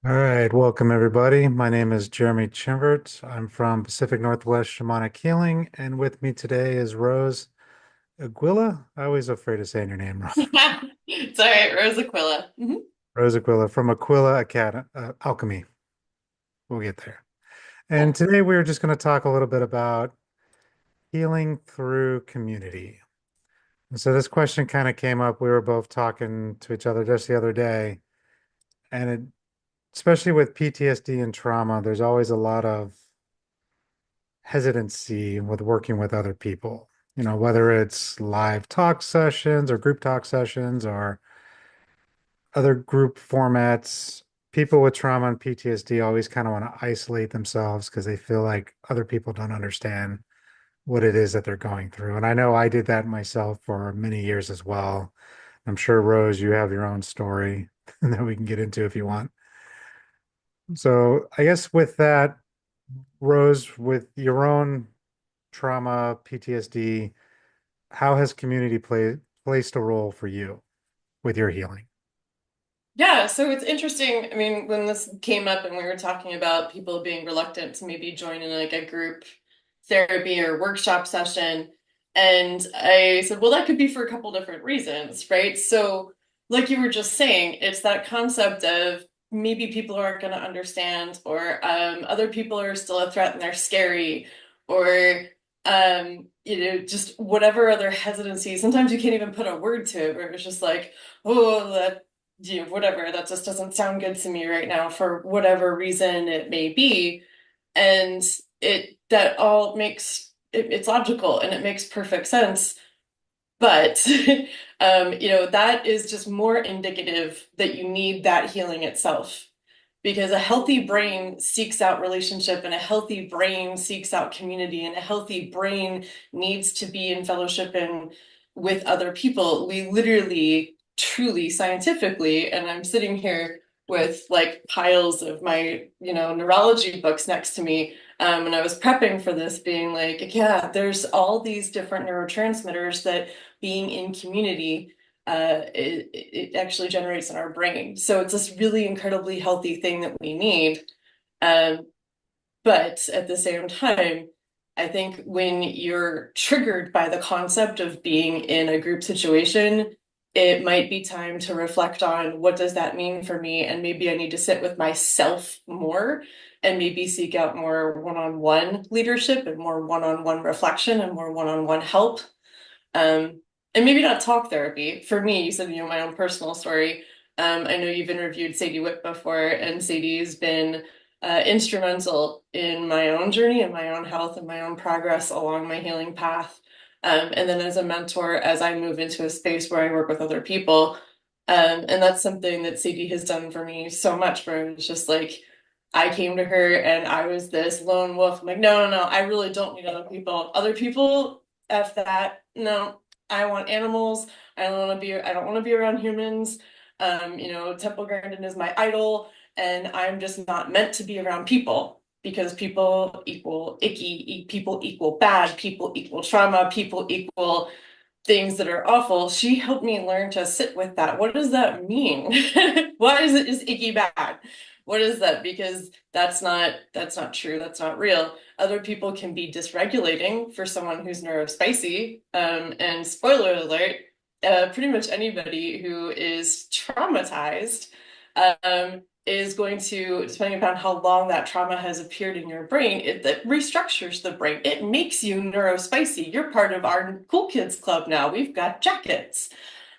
All right, welcome everybody. My name is Jeremy Chimvert. I'm from Pacific Northwest Shamanic Healing, and with me today is Rose Aguila. I always afraid of saying your name wrong. It's all right, Rose Aquilla. Rose Aquila from Aquila Academy, Alchemy. We'll get there. And Cool. today we're just going to talk a little bit about healing through community. And so this question kind of came up. We were both talking to each other just the other day, and especially with PTSD and trauma, there's always a lot of hesitancy with working with other people. Whether it's live talk sessions or group talk sessions or other group formats, people with trauma and PTSD always kind of want to isolate themselves because they feel like other people don't understand what it is that they're going through. And I know I did that myself for many years as well. I'm sure, Rose, you have your own story that we can get into if you want. So I guess with that, Rose, with your own trauma, PTSD, how has community placed a role for you with your healing? Yeah, so it's interesting. I mean, when this came up and we were talking about people being reluctant to maybe join in like a group therapy or workshop session, and I said, well, that could be for a couple different reasons, right? So, like you were just saying, it's that concept of maybe people aren't going to understand, or other people are still a threat and they're scary, or just whatever other hesitancy. Sometimes you can't even put a word to it, where it's just like, oh, that whatever, that just doesn't sound good to me right now for whatever reason it may be. And that all it's logical and it makes perfect sense. But, that is just more indicative that you need that healing itself. Because a healthy brain seeks out relationship, and a healthy brain seeks out community, and a healthy brain needs to be in fellowship and with other people. We literally, truly, scientifically, and I'm sitting here with like piles of my, neurology books next to me. And I was prepping for this, being like, yeah, there's all these different neurotransmitters that being in community it actually generates in our brain. So it's this really incredibly healthy thing that we need. Um, but at the same time, I think when you're triggered by the concept of being in a group situation, it might be time to reflect on what does that mean for me? And maybe I need to sit with myself more and maybe seek out more one-on-one leadership and more one-on-one reflection and more one-on-one help. And maybe not talk therapy. For me, you said, my own personal story. I know you've interviewed Sadie Witt before, and Sadie's been instrumental in my own journey and my own health and my own progress along my healing path. And then as a mentor, as I move into a space where I work with other people. And that's something that Sadie has done for me so much, where it's just like, I came to her and I was this lone wolf. I'm like, no, no, no, I really don't need other people. Other people, F that. No, I want animals. I don't want to be around humans. Temple Grandin is my idol, and I'm just not meant to be around people because people equal icky, people equal bad, people equal trauma, people equal things that are awful. She helped me learn to sit with that. What does that mean? Why is it just icky bad? What is that? Because that's not true. That's not real. Other people can be dysregulating for someone who's neurospicy. And spoiler alert, pretty much anybody who is traumatized is going to, depending upon how long that trauma has appeared in your brain, it restructures the brain. It makes you neurospicy. You're part of our cool kids club now. We've got jackets,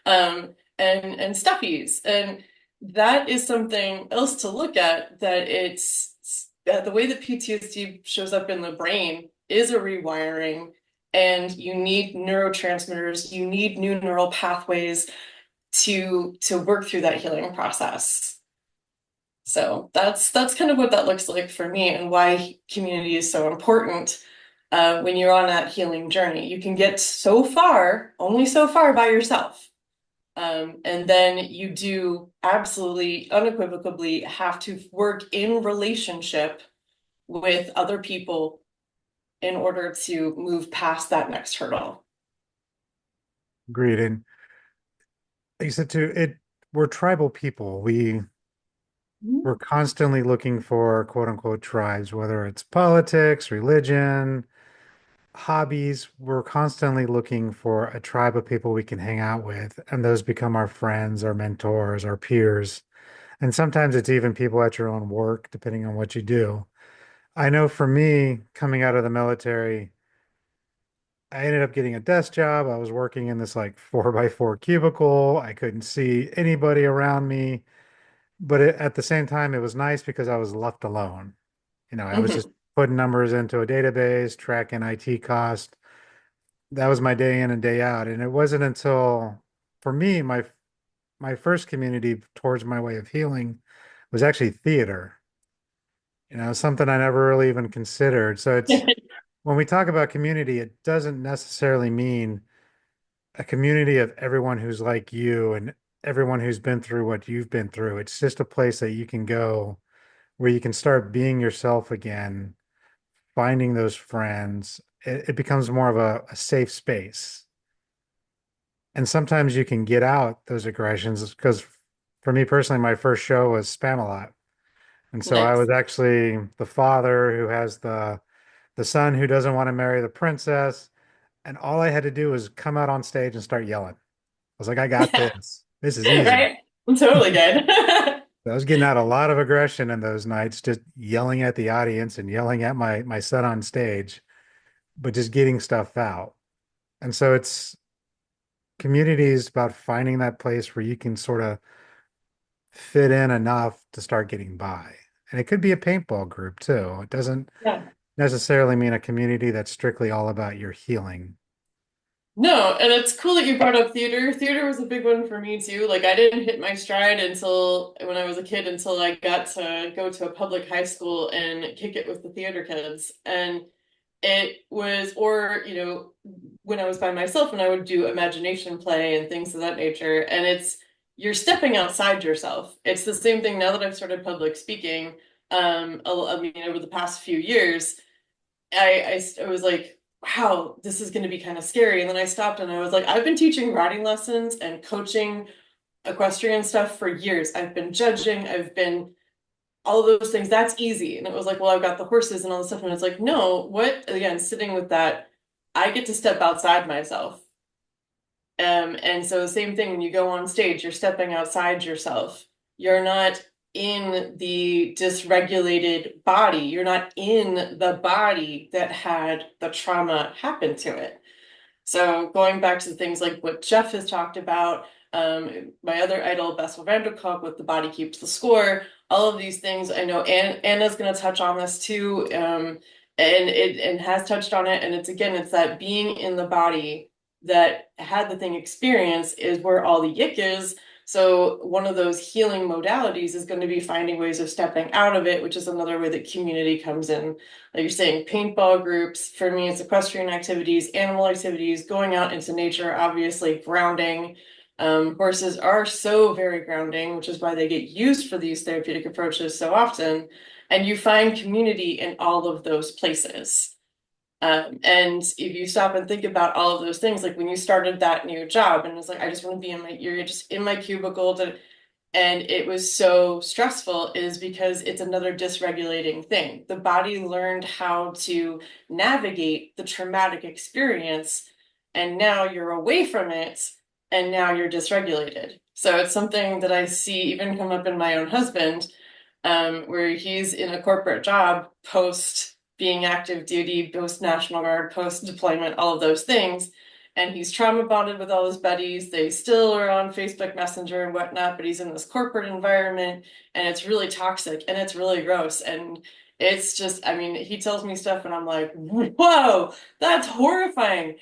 and stuffies, and that is something else to look at. That it's the way that PTSD shows up in the brain is a rewiring, and you need neurotransmitters. You need new neural pathways to work through that healing process. So that's kind of what that looks like for me, and why community is so important when you're on that healing journey. You can get so far, only so far by yourself. And then you do absolutely unequivocally have to work in relationship with other people in order to move past that next hurdle. Agreed. And like you said too, we're tribal people. We we're constantly looking for quote unquote tribes, whether it's politics, religion, hobbies. We're constantly looking for a tribe of people we can hang out with, and those become our friends, our mentors, our peers. And sometimes it's even people at your own work, depending on what you do. I know for me, coming out of the military, I ended up getting a desk job. I was working in this like 4x4 cubicle. I couldn't see anybody around me. But at the same time, it was nice because I was left alone. I was just Mhm. putting numbers into a database, tracking IT cost. That was my day in and day out. And it wasn't until, for me, my first community towards my way of healing was actually theater. Something I never really even considered. So it's when we talk about community, it doesn't necessarily mean a community of everyone who's like you and everyone who's been through what you've been through. It's just a place that you can go where you can start being yourself again, finding those friends. It becomes more of a safe space. And sometimes you can get out those aggressions because for me personally, my first show was Spam-A-Lot. And so I Nice. was actually the father who has the son who doesn't want to marry the princess. And all I had to do was come out on stage and start yelling. I was like, I got Yeah. this. This is easy. Right? Totally good. I was getting out a lot of aggression in those nights, just yelling at the audience and yelling at my son on stage, but just getting stuff out. And so it's community is about finding that place where you can sort of fit in enough to start getting by. And it could be a paintball group too. It doesn't Yeah. necessarily mean a community that's strictly all about your healing. No, and it's cool that you brought up theater. Theater was a big one for me too. Like I didn't hit my stride until when I was a kid until I got to go to a public high school and kick it with the theater kids. And it was, or, when I was by myself and I would do imagination play and things of that nature. And you're stepping outside yourself. It's the same thing now that I've started public speaking. I mean, over the past few years, I was like, wow, this is going to be kind of scary. And then I stopped and I was like, I've been teaching riding lessons and coaching equestrian stuff for years. I've been judging, I've been all of those things. That's easy. And it was like, well, I've got the horses and all this stuff. And it's like, no, what? Again, sitting with that, I get to step outside myself. And so the same thing when you go on stage, you're stepping outside yourself. You're not in the dysregulated body. You're not in the body that had the trauma happen to it. So going back to things like what Jeff has talked about, my other idol, Bessel van der Kolk, with The Body Keeps the Score, all of these things, I know Anna's going to touch on this too, and has touched on it. And it's again, it's that being in the body that had the thing experience is where all the yick is. So one of those healing modalities is going to be finding ways of stepping out of it, which is another way that community comes in. Like you're saying, paintball groups. For me, it's equestrian activities, animal activities, going out into nature, obviously grounding. Horses are so very grounding, which is why they get used for these therapeutic approaches so often. And you find community in all of those places. And if you stop and think about all of those things, like when you started that new job and it's like, I just want to be you're just in my cubicle and it was so stressful is because it's another dysregulating thing. The body learned how to navigate the traumatic experience, and now you're away from it, and now you're dysregulated. So it's something that I see even come up in my own husband, where he's in a corporate job post being active duty, post National Guard, post deployment, all of those things. And he's trauma bonded with all his buddies. They still are on Facebook Messenger and whatnot, but he's in this corporate environment and it's really toxic and it's really gross. And it's just, I mean, he tells me stuff and I'm like, whoa, that's horrifying.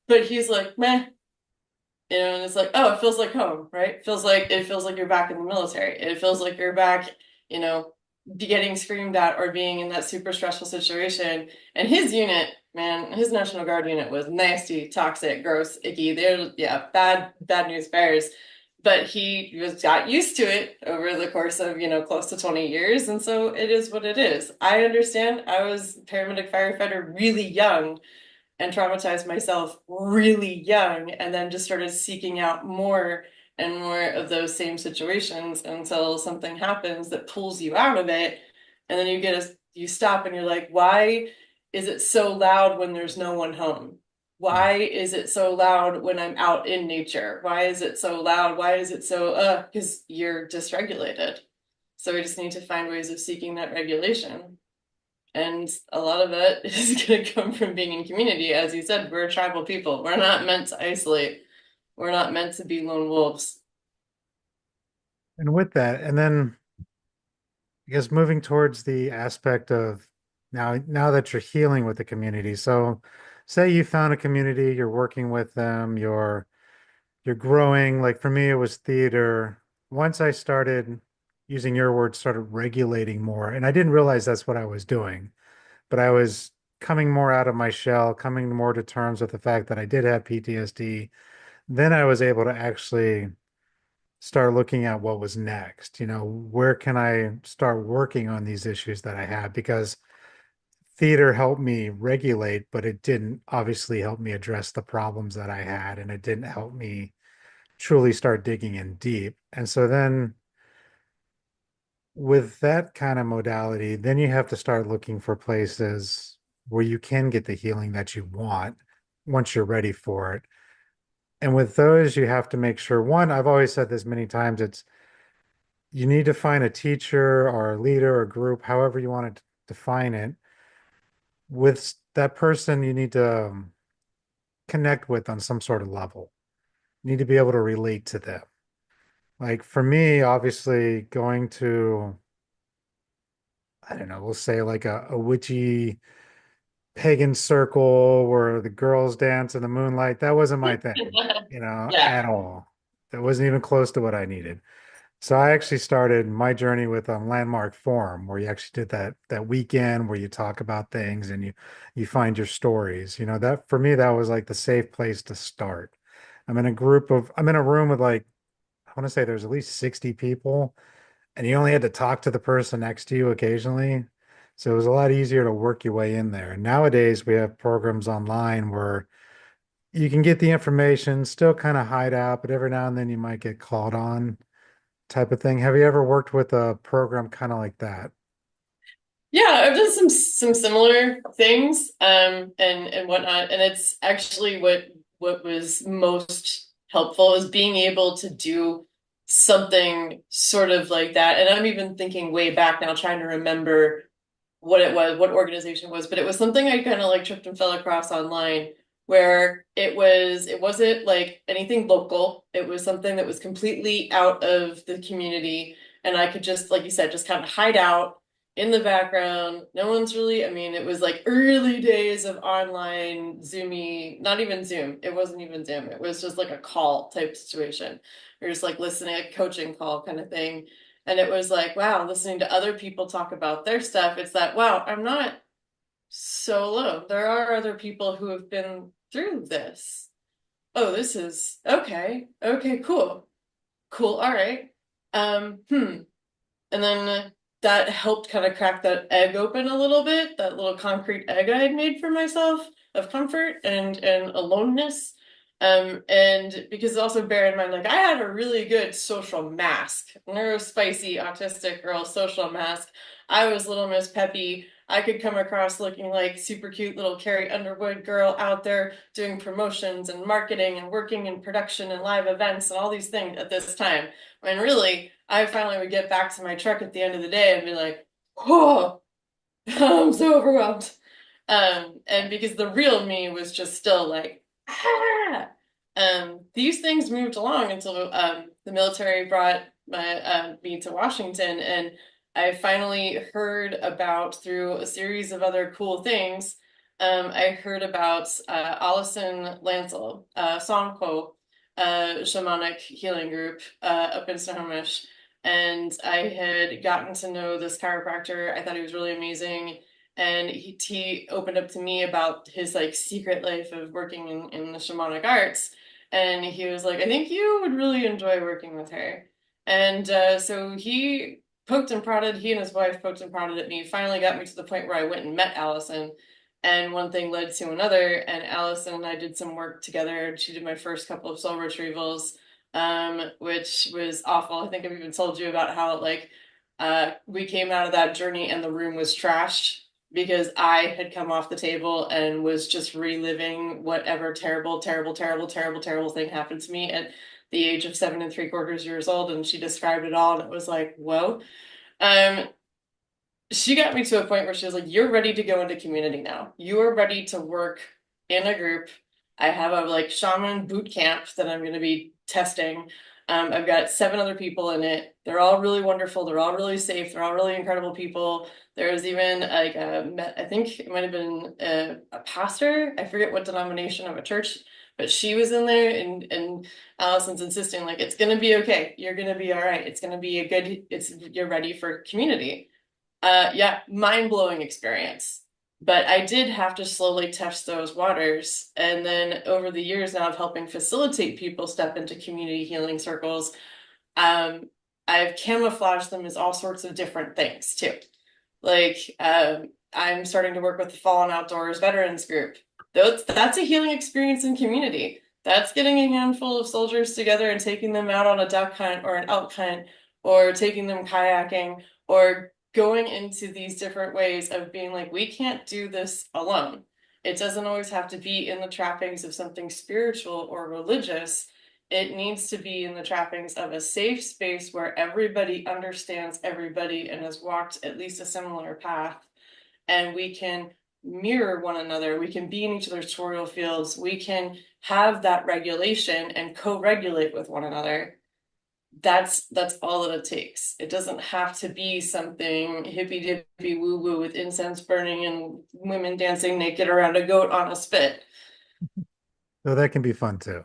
But he's like, meh, and it's like, oh, it feels like home, right? It feels like you're back in the military. It feels like you're back, you know, getting screamed at or being in that super stressful situation. And his unit, man, his National Guard unit was nasty, toxic, gross, icky. They're yeah, bad news bears. But he was got used to it over the course of, close to 20 years. And so it is what it is. I understand. I was paramedic firefighter really young and traumatized myself really young and then just started seeking out more and more of those same situations until something happens that pulls you out of it. And then you stop and you're like, why is it so loud when there's no one home? Why is it so loud when I'm out in nature? Why is it so loud? Why is it so, because you're dysregulated. So we just need to find ways of seeking that regulation. And a lot of that is going to come from being in community. As you said, we're tribal people. We're not meant to isolate. We're not meant to be lone wolves. And with that, and then I guess moving towards the aspect of now that you're healing with the community. So say you found a community, you're working with them, you're growing. Like for me, it was theater. Once I started using your words, started regulating more, and I didn't realize that's what I was doing, but I was coming more out of my shell, coming more to terms with the fact that I did have PTSD. Then I was able to actually start looking at what was next. Where can I start working on these issues that I have? Because theater helped me regulate, but it didn't obviously help me address the problems that I had, and it didn't help me truly start digging in deep. And so then with that kind of modality, then you have to start looking for places where you can get the healing that you want once you're ready for it. And with those, you have to make sure, one, I've always said this many times, it's you need to find a teacher or a leader or group, however you want to define it. With that person, you need to connect with on some sort of level. You need to be able to relate to them. Like for me, obviously, going to, I don't know, we'll say like a witchy pagan circle where the girls dance in the moonlight, that wasn't my thing, Yeah. at all. That wasn't even close to what I needed. So I actually started my journey with Landmark Forum, where you actually did that weekend where you talk about things and you find your stories. That for me, that was like the safe place to start. I'm in a room with like, I want to say there's at least 60 people, and you only had to talk to the person next to you occasionally. So it was a lot easier to work your way in there. Nowadays, we have programs online where you can get the information, still kind of hide out, but every now and then you might get called on type of thing. Have you ever worked with a program kind of like that? Yeah, I've done some similar things, and whatnot, and it's actually what was most helpful is being able to do something sort of like that. And I'm even thinking way back now, trying to remember what it was, what organization it was, but it was something I kind of like tripped and fell across online where it wasn't like anything local. It was something that was completely out of the community. And I could just, like you said, just kind of hide out in the background. No one's really, I mean, it was like early days of online Zoomy, not even Zoom. It wasn't even Zoom. It was just like a call type situation. You're just like listening, a coaching call kind of thing. And it was like, wow, listening to other people talk about their stuff, it's that, wow, I'm not so alone. There are other people who have been through this. Oh, this is okay. Okay, cool. Cool. All right. Hmm. And then that helped kind of crack that egg open a little bit, that little concrete egg I had made for myself of comfort and aloneness. And because also bear in mind, like I had a really good social mask, neurospicy autistic girl social mask. I was Little Miss Peppy. I could come across looking like super cute little Carrie Underwood girl out there doing promotions and marketing and working in production and live events and all these things at this time. And really, I finally would get back to my truck at the end of the day and be like, oh, I'm so overwhelmed. And because the real me was just still like, ah. These things moved along until the military brought me to Washington, and I finally heard about through a series of other cool things. I heard about Allison Lancel, Songpo, shamanic healing group up in Snohomish, and I had gotten to know this chiropractor. I thought he was really amazing, and he opened up to me about his like secret life of working in the shamanic arts, and he was like, I think you would really enjoy working with her. And so he poked and prodded, he and his wife poked and prodded at me, finally got me to the point where I went and met Allison. And one thing led to another, and Allison and I did some work together. She did my first couple of soul retrievals. which was awful. I think I've even told you about how like we came out of that journey and the room was trashed because I had come off the table and was just reliving whatever terrible, terrible, terrible, terrible, terrible thing happened to me at the age of 7 3/4 years old. And she described it all, and it was like, whoa. Um, she got me to a point where she was like, "You're ready to go into community now. You are ready to work in a group. I have a like shaman boot camp that I'm going to be testing. I've got 7 other people in it. They're all really wonderful. They're all really safe. They're all really incredible people. There's even like I think it might have been a pastor. I forget what denomination of a church, but she was in there, and Allison's insisting like it's going to be okay. You're going to be all right. It's going to be a good. It's you're ready for community." Yeah, mind-blowing experience. But I did have to slowly test those waters. And then over the years now of helping facilitate people step into community healing circles, um, I've camouflaged them as all sorts of different things too. Like, I'm starting to work with the Fallen Outdoors Veterans Group. That's a healing experience in community. That's getting a handful of soldiers together and taking them out on a duck hunt or an elk hunt, or taking them kayaking, or going into these different ways of being like, we can't do this alone. It doesn't always have to be in the trappings of something spiritual or religious. It needs to be in the trappings of a safe space where everybody understands everybody and has walked at least a similar path, and we can mirror one another. We can be in each other's tutorial fields. We can have that regulation and co-regulate with one another. That's all that it takes. It doesn't have to be something hippy dippy woo woo with incense burning and women dancing naked around a goat on a spit. So that can be fun too.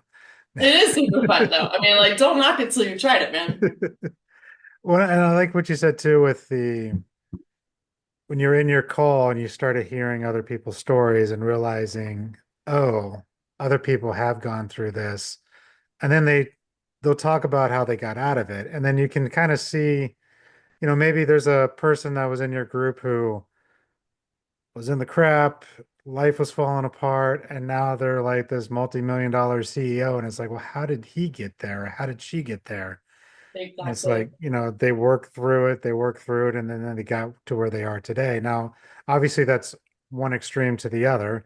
It is super fun though. I mean, like, don't knock it till you've tried it, man. Well, and I like what you said too with the when you're in your call and you started hearing other people's stories and realizing, oh, other people have gone through this, and then they'll talk about how they got out of it, and then you can kind of see, maybe there's a person that was in your group who was in the crap, life was falling apart, and now they're like this multi-million dollar CEO, and it's like, well, how did he get there? How did she get there? And it's Exactly. like, they work through it, and then they got to where they are today. Now, obviously, that's one extreme to the other.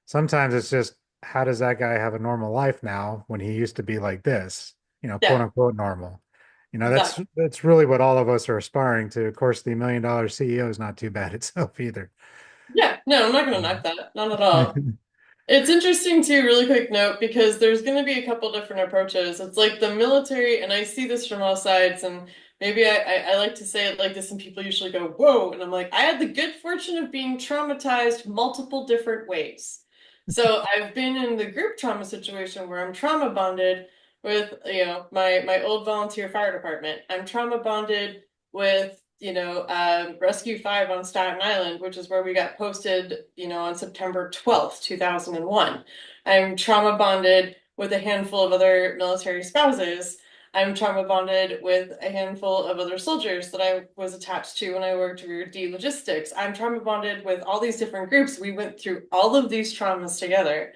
Sometimes it's just, how does that guy have a normal life now when he used to be like this, quote Yeah, unquote normal? That's exactly. that's really what all of us are aspiring to. Of course, the million dollar CEO is not too bad itself either. Yeah, no, I'm not gonna knock that. Not at all. It's interesting too, really quick note, because there's going to be a couple different approaches. It's like the military, and I see this from all sides, and maybe I like to say it like this, and people usually go, whoa. And I'm like, I had the good fortune of being traumatized multiple different ways. So I've been in the group trauma situation where I'm trauma bonded with, my old volunteer fire department. I'm trauma bonded with, Rescue 5 on Staten Island, which is where we got posted, on September 12th, 2001. I'm trauma bonded with a handful of other military spouses. I'm trauma bonded with a handful of other soldiers that I was attached to when I worked for D Logistics. I'm trauma bonded with all these different groups. We went through all of these traumas together.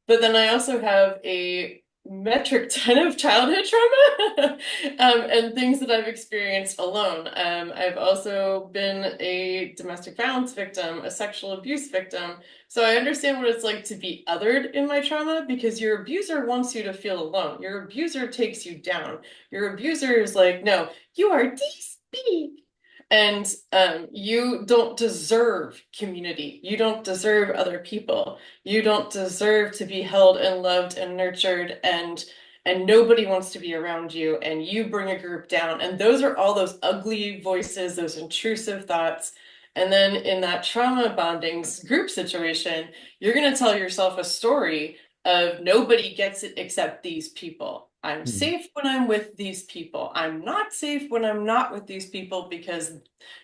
But then I also have a metric ton of childhood trauma and things that I've experienced alone. I've also been a domestic violence victim, a sexual abuse victim. So I understand what it's like to be othered in my trauma, because your abuser wants you to feel alone. Your abuser takes you down. Your abuser is like, no, you are this big. And you don't deserve community. You don't deserve other people. You don't deserve to be held and loved and nurtured, and nobody wants to be around you, and you bring a group down. And those are all those ugly voices, those intrusive thoughts. And then in that trauma bonding group situation, you're going to tell yourself a story of nobody gets it except these people. I'm Mhm. safe when I'm with these people. I'm not safe when I'm not with these people because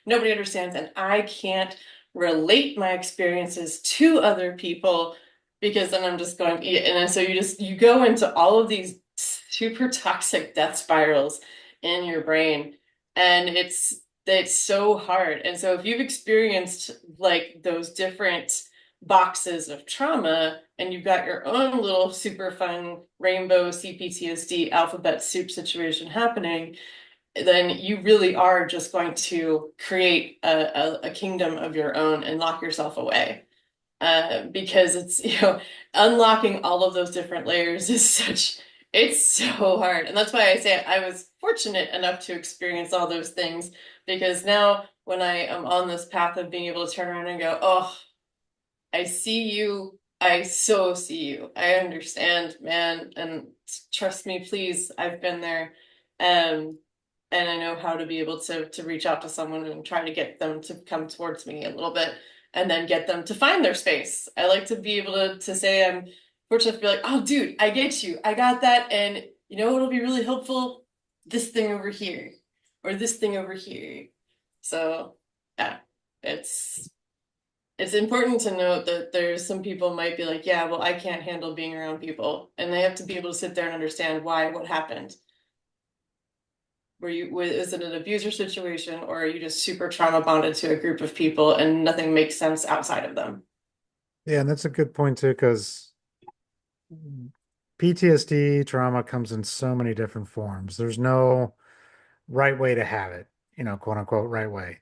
nobody understands, and I can't relate my experiences to other people because then I'm just going, yeah. And then so you go into all of these super toxic death spirals in your brain, and it's so hard. And so if you've experienced like those different boxes of trauma and you've got your own little super fun rainbow CPTSD alphabet soup situation happening, then you really are just going to create a kingdom of your own and lock yourself away. Because it's, unlocking all of those different layers is it's so hard. And that's why I say I was fortunate enough to experience all those things because now when I am on this path of being able to turn around and go, oh, I see you. I so see you. I understand, man. And trust me, please. I've been there. Um, and I know how to be able to reach out to someone and try to get them to come towards me a little bit and then get them to find their space. I like to be able to say I'm fortunate to be like, oh dude, I get you. I got that. And you know what'll be really helpful? This thing over here or this thing over here. So yeah, it's it's important to note that there's some people might be like, yeah, well, I can't handle being around people. And they have to be able to sit there and understand why, what happened. Is it an abuser situation or are you just super trauma bonded to a group of people and nothing makes sense outside of them? Yeah, and that's a good point too, because PTSD trauma comes in so many different forms. There's no right way to have it, quote unquote, right way.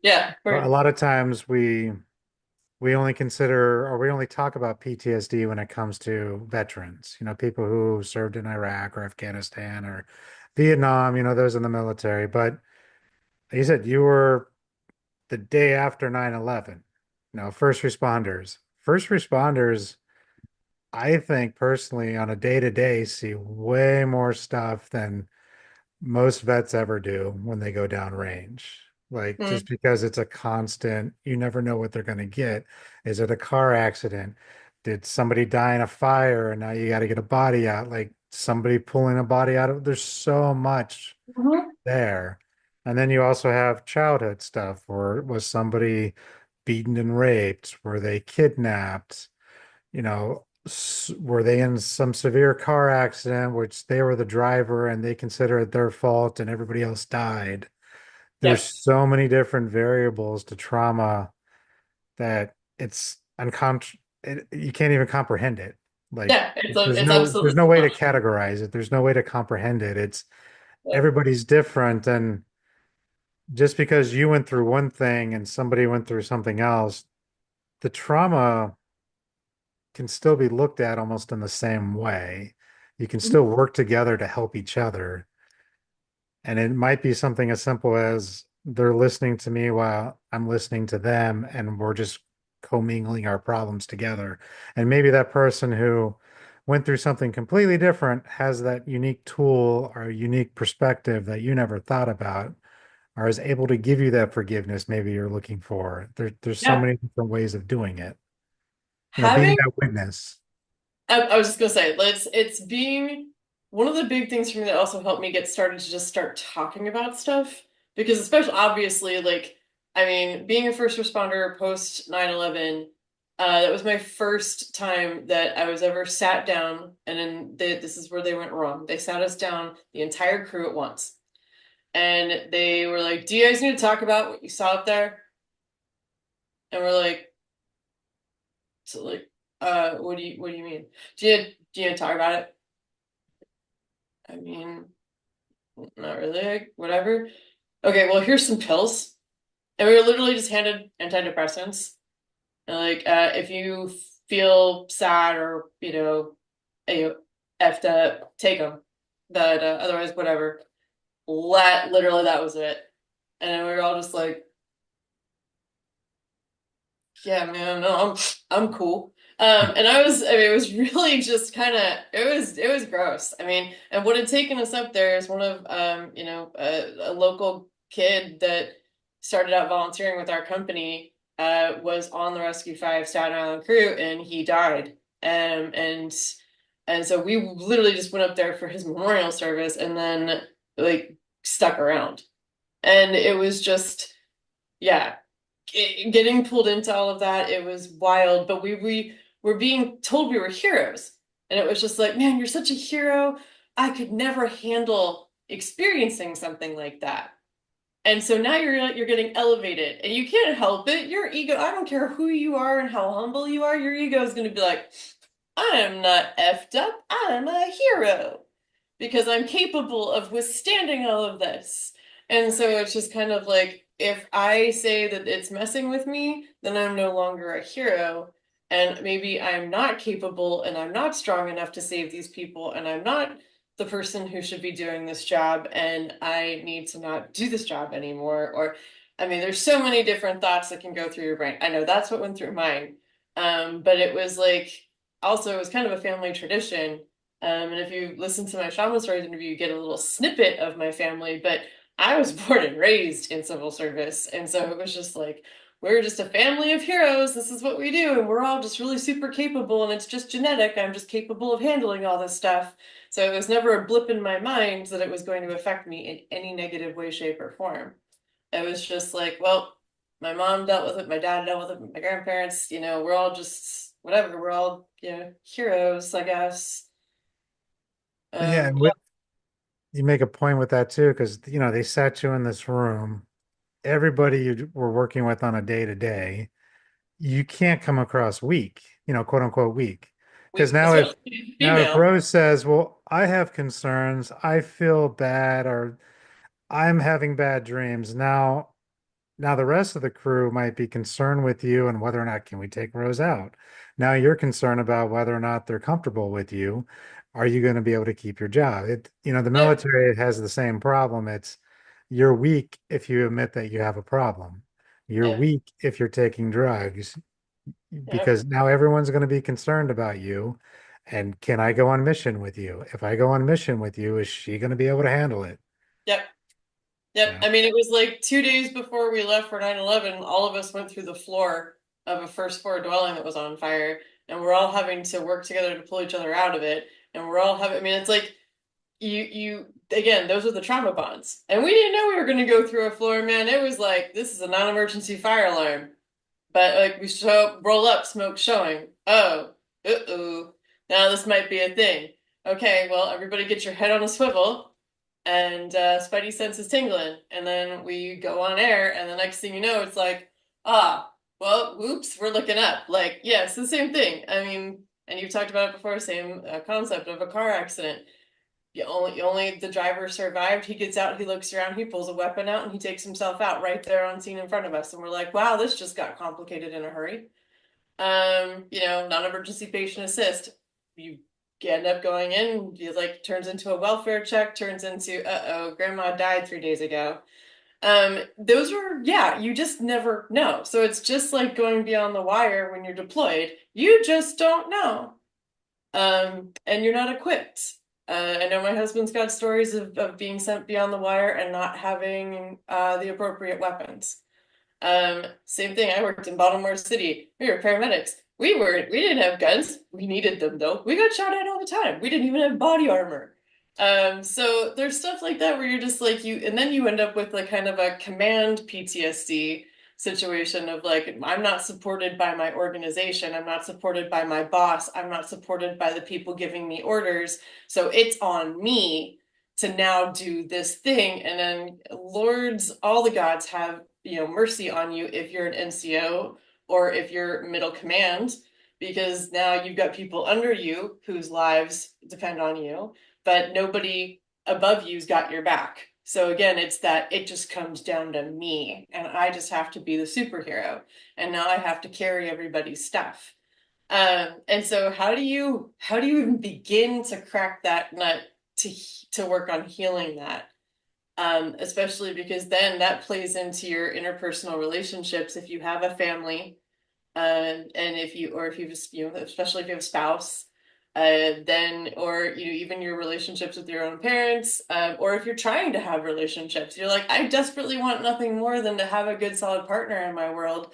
Yeah, A lot of times we only consider or we only talk about PTSD when it comes to veterans, people who served in Iraq or Afghanistan or Vietnam, those in the military. But like you said, you were the day after 9/11, first responders. First responders, I think personally, on a day-to-day, see way more stuff than most vets ever do when they go down range. Like just mm, because it's a constant, you never know what they're going to get. Is it a car accident? Did somebody die in a fire and now you got to get a body out? Like somebody pulling a body out of, there's so much mhm. there. And then you also have childhood stuff, or was somebody beaten and raped? Were they kidnapped? Were they in some severe car accident, which they were the driver and they consider it their fault and everybody else died? There's Yep. so many different variables to trauma that you can't even comprehend it. Like Yeah, there's it's no absolutely way to not. categorize it. There's no way to comprehend it. It's Yep. everybody's different, and just because you went through one thing and somebody went through something else, the trauma can still be looked at almost in the same way. You can still work together to help each other. And it might be something as simple as they're listening to me while I'm listening to them, and we're just commingling our problems together. And maybe that person who went through something completely different has that unique tool or unique perspective that you never thought about, or is able to give you that forgiveness maybe you're looking for. There's so Yeah. many different ways of doing it. Being Having that witness. I was just gonna say, it's being one of the big things for me that also helped me get started to just start talking about stuff. Because especially obviously, like, I mean, being a first responder post 9/11, that was my first time that I was ever sat down and then this is where they went wrong. They sat us down, the entire crew at once. And they were like, do you guys need to talk about what you saw up there? And we're like, so like, what do you mean? Do you talk about it? I mean, not really, like, whatever. Okay, well, here's some pills. And we were literally just handed antidepressants. And like, if you feel sad or, you effed up, take them. But otherwise, whatever. Literally, that was it. And we were all just like, yeah, man, no, I'm cool. And I mean, it was really just kind of, it was gross. I mean, and what had taken us up there is one of, a local kid that started out volunteering with our company, was on the Rescue 5 Staten Island crew and he died. And so we literally just went up there for his memorial service and then like stuck around. And it was just, yeah, getting pulled into all of that, it was wild. But we were being told we were heroes, and it was just like, man, you're such a hero. I could never handle experiencing something like that. And so now you're getting elevated and you can't help it. Your ego, I don't care who you are and how humble you are, your ego is going to be like, I am not effed up. I'm a hero because I'm capable of withstanding all of this. And so it's just kind of like if I say that it's messing with me, then I'm no longer a hero. And maybe I'm not capable and I'm not strong enough to save these people, and I'm not the person who should be doing this job, and I need to not do this job anymore. Or, I mean, there's so many different thoughts that can go through your brain. I know that's what went through mine. But it was like, also, it was kind of a family tradition. And if you listen to my Shaman Stories interview, you get a little snippet of my family. But I was born and raised in civil service. And so it was just like, we're just a family of heroes. This is what we do. And we're all just really super capable. And it's just genetic. I'm just capable of handling all this stuff. So it was never a blip in my mind that it was going to affect me in any negative way, shape, or form. It was just like, well, my mom dealt with it, my dad dealt with it, my grandparents, we're all just whatever, we're all, heroes, I guess. Yeah, and Yeah, you make a point with that too, because they sat you in this room. Everybody you were working with on a day to day, you can't come across weak, quote unquote weak. Because we, now if especially now if female. Rose says, "Well, I have concerns, I feel bad, or I'm having bad dreams," now the rest of the crew might be concerned with you and whether or not can we take Rose out. Now you're concerned about whether or not they're comfortable with you. Are you going to be able to keep your job? The Yep, military has the same problem. It's you're weak if you admit that you have a problem. You're yep, weak if you're taking drugs yep, because now everyone's going to be concerned about you. And can I go on mission with you? If I go on mission with you, is she going to be able to handle it? yep, yep. Yeah. I mean, it was like 2 days before we left for 9/11. All of us went through the floor of a first floor dwelling that was on fire, and we're all having to work together to pull each other out of it. And we're all having, I mean, it's like, you again, those are the trauma bonds, and we didn't know we were going to go through a floor, man. It was like, this is a non-emergency fire alarm, but like, we roll up, smoke showing. Oh, uh-oh, now this might be a thing. Okay, well, everybody get your head on a swivel, and spidey sense is tingling, and then we go on air, and the next thing you know, it's like, ah, well, whoops, we're looking up. Like, yeah, it's the same thing. I mean, and you've talked about it before, same concept of a car accident. You only the driver survived. He gets out, he looks around, he pulls a weapon out, and he takes himself out right there on scene in front of us. And we're like, wow, this just got complicated in a hurry. Non-emergency patient assist. You end up going in, you like turns into a welfare check, turns into, uh-oh, grandma died 3 days ago. Those are, yeah, you just never know. So it's just like going beyond the wire when you're deployed. You just don't know. And you're not equipped. I know my husband's got stories of being sent beyond the wire and not having the appropriate weapons. Same thing. I worked in Baltimore City. We were paramedics. We didn't have guns. We needed them though. We got shot at all the time. We didn't even have body armor. So there's stuff like that where you're just like and then you end up with like kind of a command PTSD situation of like, I'm not supported by my organization. I'm not supported by my boss. I'm not supported by the people giving me orders. So it's on me to now do this thing. And then lords, all the gods have, mercy on you if you're an NCO or if you're middle command, because now you've got people under you whose lives depend on you, but nobody above you's got your back. So again, it's that it just comes down to me, and I just have to be the superhero, and now I have to carry everybody's stuff. And so how do you even begin to crack that nut to to work on healing that? Especially because then that plays into your interpersonal relationships. If you have a family, and if you've, especially if you have a spouse, then, or, even your relationships with your own parents, or if you're trying to have relationships, you're like, I desperately want nothing more than to have a good, solid partner in my world,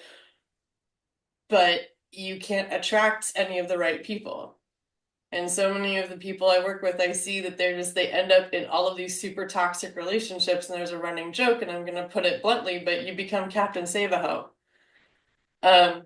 but you can't attract any of the right people. And so many of the people I work with, I see that they end up in all of these super toxic relationships, and there's a running joke, and I'm going to put it bluntly, but you become Captain Save-A-Ho. Um,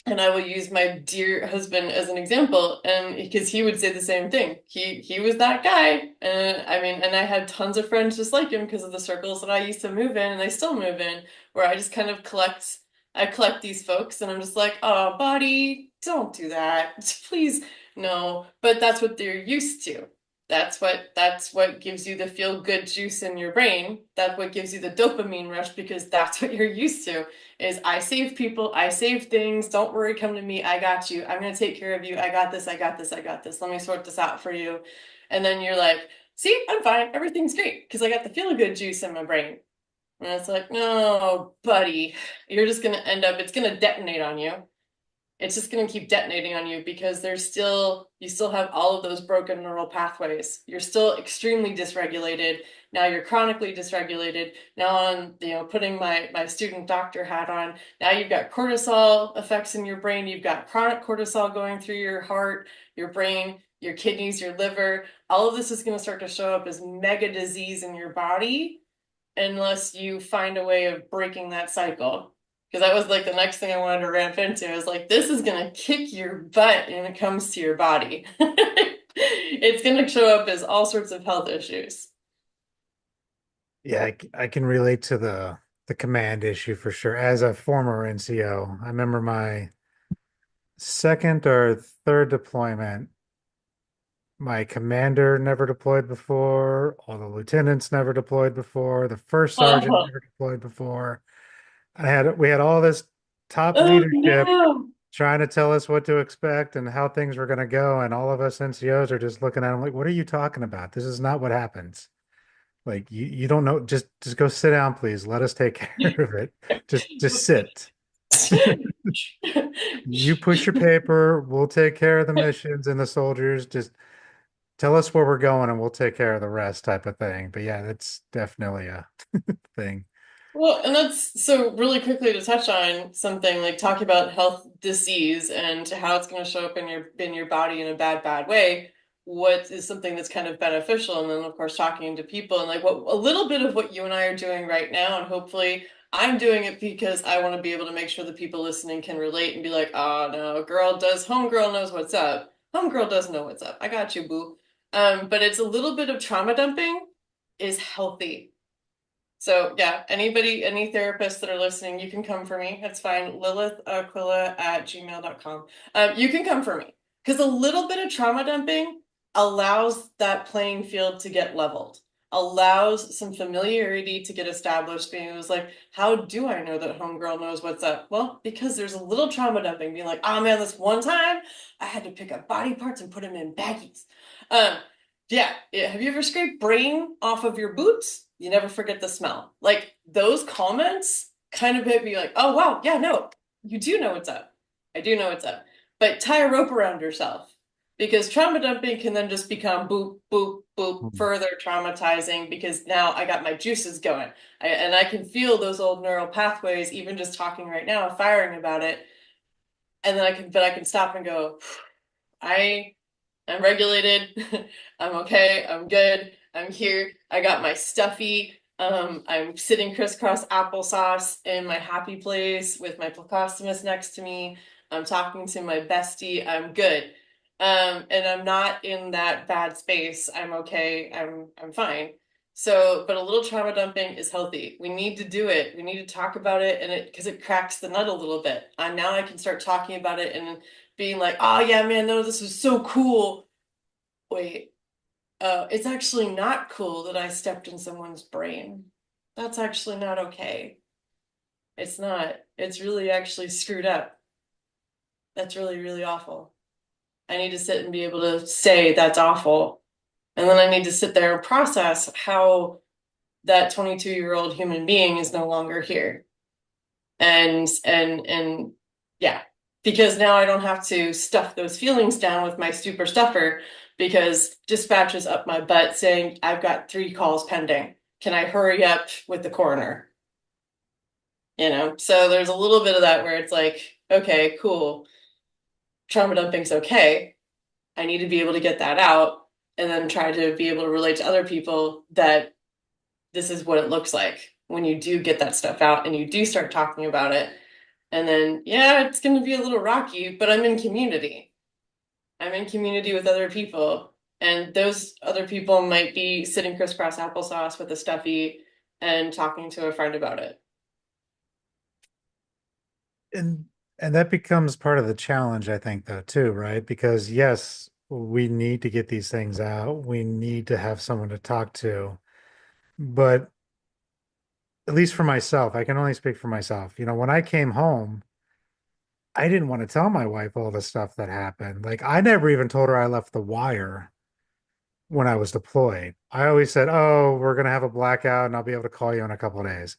And I will use my dear husband as an example, and because he would say the same thing. He was that guy, and I mean, and I had tons of friends just like him because of the circles that I used to move in, and I still move in, where I just kind of collect. I collect these folks, and I'm just like, oh, buddy, don't do that, please, no. But that's what they're used to. That's what gives you the feel good juice in your brain. That's what gives you the dopamine rush because that's what you're used to is I save people, I save things. Don't worry, come to me. I got you. I'm going to take care of you. I got this. I got this. I got this. Let me sort this out for you. And then you're like, see, I'm fine. Everything's great because I got the feel good juice in my brain. And it's like, no, buddy, you're just going to end up, it's going to detonate on you. It's just going to keep detonating on you because you still have all of those broken neural pathways. You're still extremely dysregulated. Now you're chronically dysregulated. Now on, putting my student doctor hat on, now you've got cortisol effects in your brain. You've got chronic cortisol going through your heart, your brain, your kidneys, your liver. All of this is going to start to show up as mega disease in your body unless you find a way of breaking that cycle. Because that was like the next thing I wanted to ramp into. I was like, this is gonna kick your butt when it comes to your body. It's gonna show up as all sorts of health issues. Yeah, I can relate to the command issue for sure. As a former NCO, I remember my second or third deployment. My commander never deployed before. All the lieutenants never deployed before. The first sergeant Oh, never deployed before. We had all this top oh leadership no. trying to tell us what to expect and how things were going to go, and all of us NCOs are just looking at them like, "What are you talking about? This is not what happens. Like you don't know. Just go sit down, please. Let us take care of it. Just sit. You push your paper. We'll take care of the missions and the soldiers. Just tell us where we're going, and we'll take care of the rest," type of thing. But yeah, that's definitely a thing. Well, and that's so really quickly to touch on something like talk about health disease and how it's going to show up in your body in a bad way. What is something that's kind of beneficial, and then of course talking to people and like what a little bit of what you and I are doing right now, and hopefully I'm doing it because I want to be able to make sure the people listening can relate and be like, oh no, girl does homegirl knows what's up. Homegirl doesn't know what's up. I got you, boo. But it's a little bit of trauma dumping is healthy so yeah, any therapists that are listening, you can come for me. It's fine. Lilith Aquilla at gmail.com. You can come for me because a little bit of trauma dumping allows that playing field to get leveled, allows some familiarity to get established. Being it was like, how do I know that homegirl knows what's up? Well, because there's a little trauma dumping, being like, oh man, this one time I had to pick up body parts and put them in baggies. Um, yeah. Have you ever scraped brain off of your boots? You never forget the smell. Like those comments kind of made me like, oh wow, yeah, no, you do know what's up. I do know what's up. But tie a rope around yourself because trauma dumping can then just become boop, boop, boop, Hmm. further traumatizing because now I got my juices going. And I can feel those old neural pathways, even just talking right now, firing about it. And then but I can stop and go, I I'm regulated. I'm okay. I'm good. I'm here. I got my stuffy. I'm sitting crisscross applesauce in my happy place with my placostomus next to me. I'm talking to my bestie. I'm good. And I'm not in that bad space. I'm okay. I'm fine. So, but a little trauma dumping is healthy. We need to do it. We need to talk about it and it because it cracks the nut a little bit. And now I can start talking about it and being like, oh yeah, man, no, this is so cool. Wait, it's actually not cool that I stepped in someone's brain. That's actually not okay. It's not. It's really actually screwed up. That's really, really awful. I need to sit and be able to say that's awful. And then I need to sit there and process how that 22-year-old human being is no longer here. And yeah, because now I don't have to stuff those feelings down with my super stuffer because dispatch is up my butt saying I've got 3 calls pending. Can I hurry up with the coroner? So there's a little bit of that where it's like, okay, cool. Trauma dumping's okay. I need to be able to get that out and then try to be able to relate to other people that this is what it looks like when you do get that stuff out and you do start talking about it. And then, yeah, it's going to be a little rocky, but I'm in community. I'm in community with other people. And those other people might be sitting crisscross applesauce with a stuffy and talking to a friend about it. And and that becomes part of the challenge, I think, though, too, right? Because yes, we need to get these things out. We need to have someone to talk to. But at least for myself, I can only speak for myself. When I came home, I didn't want to tell my wife all the stuff that happened. Like, I never even told her I left the wire when I was deployed. I always said, "Oh, we're gonna have a blackout and I'll be able to call you in a couple of days."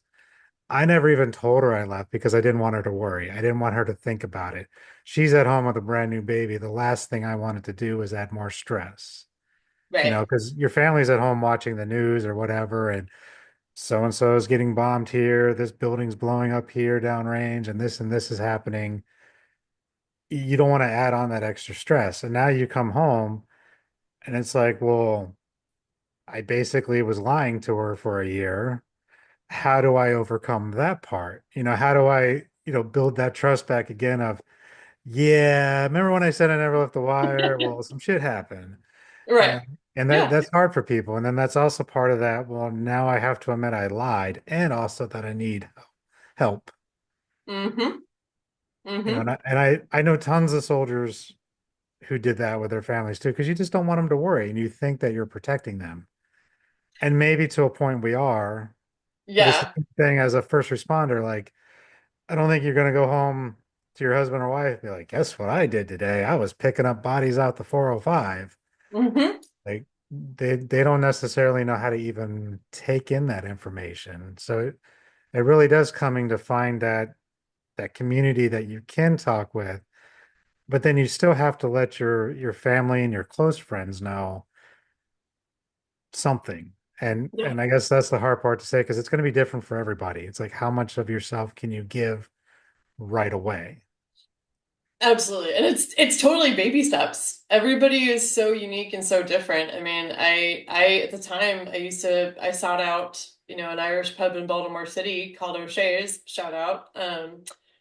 I never even told her I left because I didn't want her to worry. I didn't want her to think about it. She's at home with a brand new baby. The last thing I wanted to do was add more stress, Right. because your family's at home watching the news or whatever, and so is getting bombed here. This building's blowing up here downrange, and this is happening. You don't want to add on that extra stress. And now you come home and it's like, well, I basically was lying to her for a year. How do I overcome that part? How do I, build that trust back again of, yeah, remember when I said I never left the wire? Well, some shit happened. Right. And Yeah. that's hard for people. And then that's also part of that. Well, now I have to admit I lied and also that I need help. Mm-hmm. Mm-hmm. And I know tons of soldiers who did that with their families too, because you just don't want them to worry and you think that you're protecting them. And maybe to a point we are, but it's the Yeah. same thing as a first responder. Like, I don't think you're going to go home to your husband or wife and be like, guess what I did today? I was picking up bodies out the 405. Mm-hmm. Like, they don't necessarily know how to even take in that information. So it really does coming to find that community that you can talk with, but then you still have to let your family and your close friends know something. And I guess that's the hard part to say because it's going to be different for everybody. It's like how much of yourself can you give right away? Absolutely. And it's totally baby steps. Everybody is so unique and so different. I mean, I at the time I sought out, an Irish pub in Baltimore City called O'Shea's, shout out.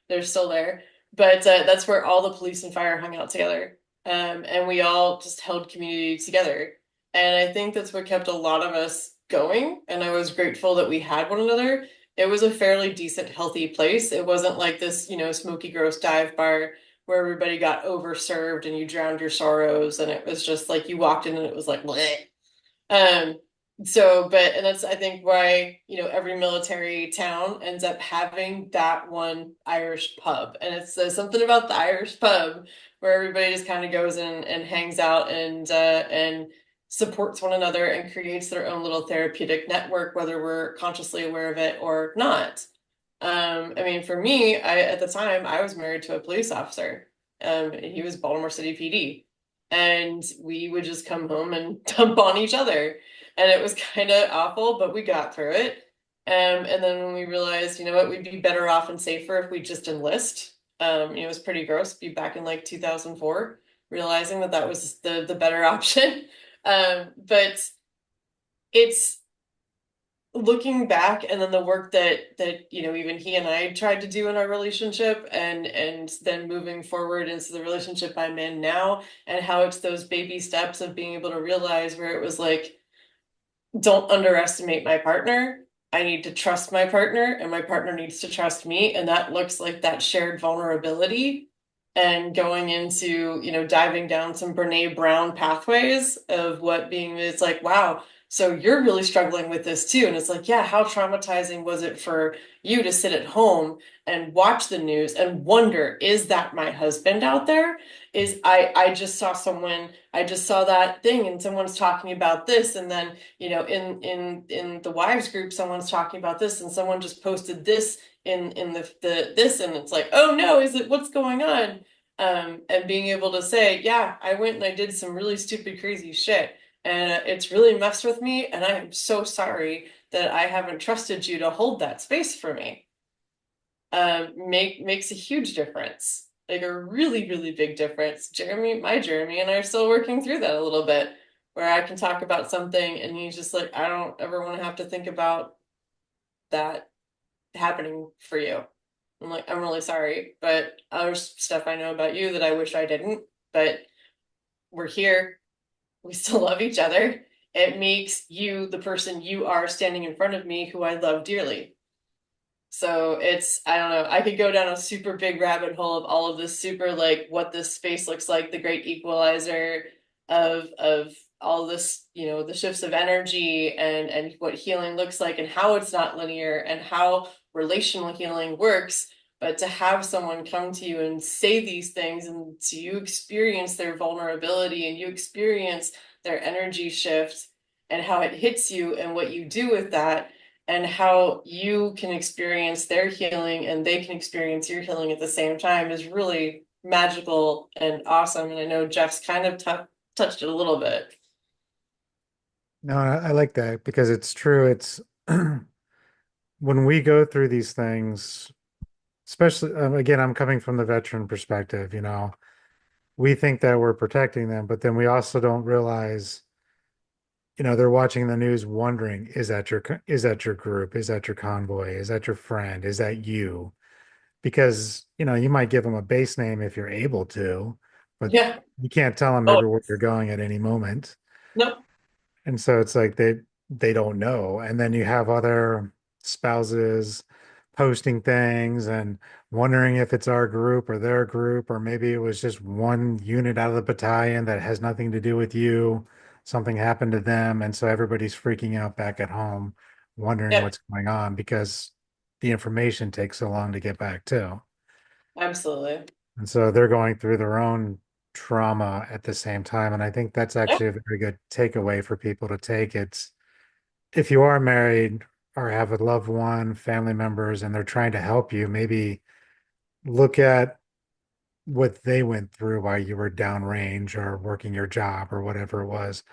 They're still there. But that's where all the police and fire hung out together. And we all just held community together. And I think that's what kept a lot of us going. And I was grateful that we had one another. It was a fairly decent, healthy place. It wasn't like this, smoky, gross dive bar where everybody got overserved and you drowned your sorrows and it was just like you walked in and it was like bleh. Um and that's I think why, every military town ends up having that one Irish pub. And it's something about the Irish pub where everybody just kind of goes in and hangs out and supports one another and creates their own little therapeutic network, whether we're consciously aware of it or not. I mean, for me, at the time I was married to a police officer. And he was Baltimore City PD. And we would just come home and dump on each other. And it was kind of awful, but we got through it. And then when we realized, you know what, we'd be better off and safer if we just enlist. It was pretty gross to be back in like 2004, realizing that that was the better option. But it's looking back and then the work that even he and I tried to do in our relationship and then moving forward into the relationship I'm in now and how it's those baby steps of being able to realize where it was like, don't underestimate my partner. I need to trust my partner, and my partner needs to trust me. And that looks like that shared vulnerability and going into, diving down some Brene Brown pathways of what being it's like, wow, so you're really struggling with this too. And it's like, yeah, how traumatizing was it for you to sit at home and watch the news and wonder, is that my husband out there? I just saw someone, I just saw that thing and someone's talking about this, and then in the wives group someone's talking about this and someone just posted this in the this, and it's like, oh no, is it, what's going on? And being able to say, yeah, I went and I did some really stupid crazy shit and it's really messed with me and I am so sorry that I haven't trusted you to hold that space for me. Makes a huge difference, like a really, really big difference. Jeremy and I are still working through that a little bit, where I can talk about something and he's just like, I don't ever want to have to think about that happening for you. I'm like, I'm really sorry, but there's stuff I know about you that I wish I didn't, but we're here. We still love each other. It makes you the person you are standing in front of me, who I love dearly. So it's, I don't know, I could go down a super big rabbit hole of all of this super like what this space looks like, the great equalizer of all this, the shifts of energy and what healing looks like and how it's not linear and how relational healing works. But to have someone come to you and say these things and to you experience their vulnerability and you experience their energy shift and how it hits you and what you do with that and how you can experience their healing and they can experience your healing at the same time is really magical and awesome. And I know Jeff's kind of touched it a little bit. No, I like that because it's true. It's when we go through these things, especially again, I'm coming from the veteran perspective, we think that we're protecting them, but then we also don't realize, they're watching the news wondering, is that your group? Is that your convoy? Is that your friend? Is that you? Because, you might give them a base name if you're able to, but Yeah. you can't tell them Oh, everywhere you're going at any moment. no. And so it's like they don't know. And then you have other spouses posting things and wondering if it's our group or their group, or maybe it was just one unit out of the battalion that has nothing to do with you. Something happened to them. And so everybody's freaking out back at home, wondering Yep. what's going on because the information takes so long to get back to. Absolutely. And so they're going through their own trauma at the same time. And I think that's Yep. actually a very good takeaway for people to take. It's if you are married or have a loved one, family members, and they're trying to help you, maybe look at what they went through while you were downrange or working your job or whatever it was.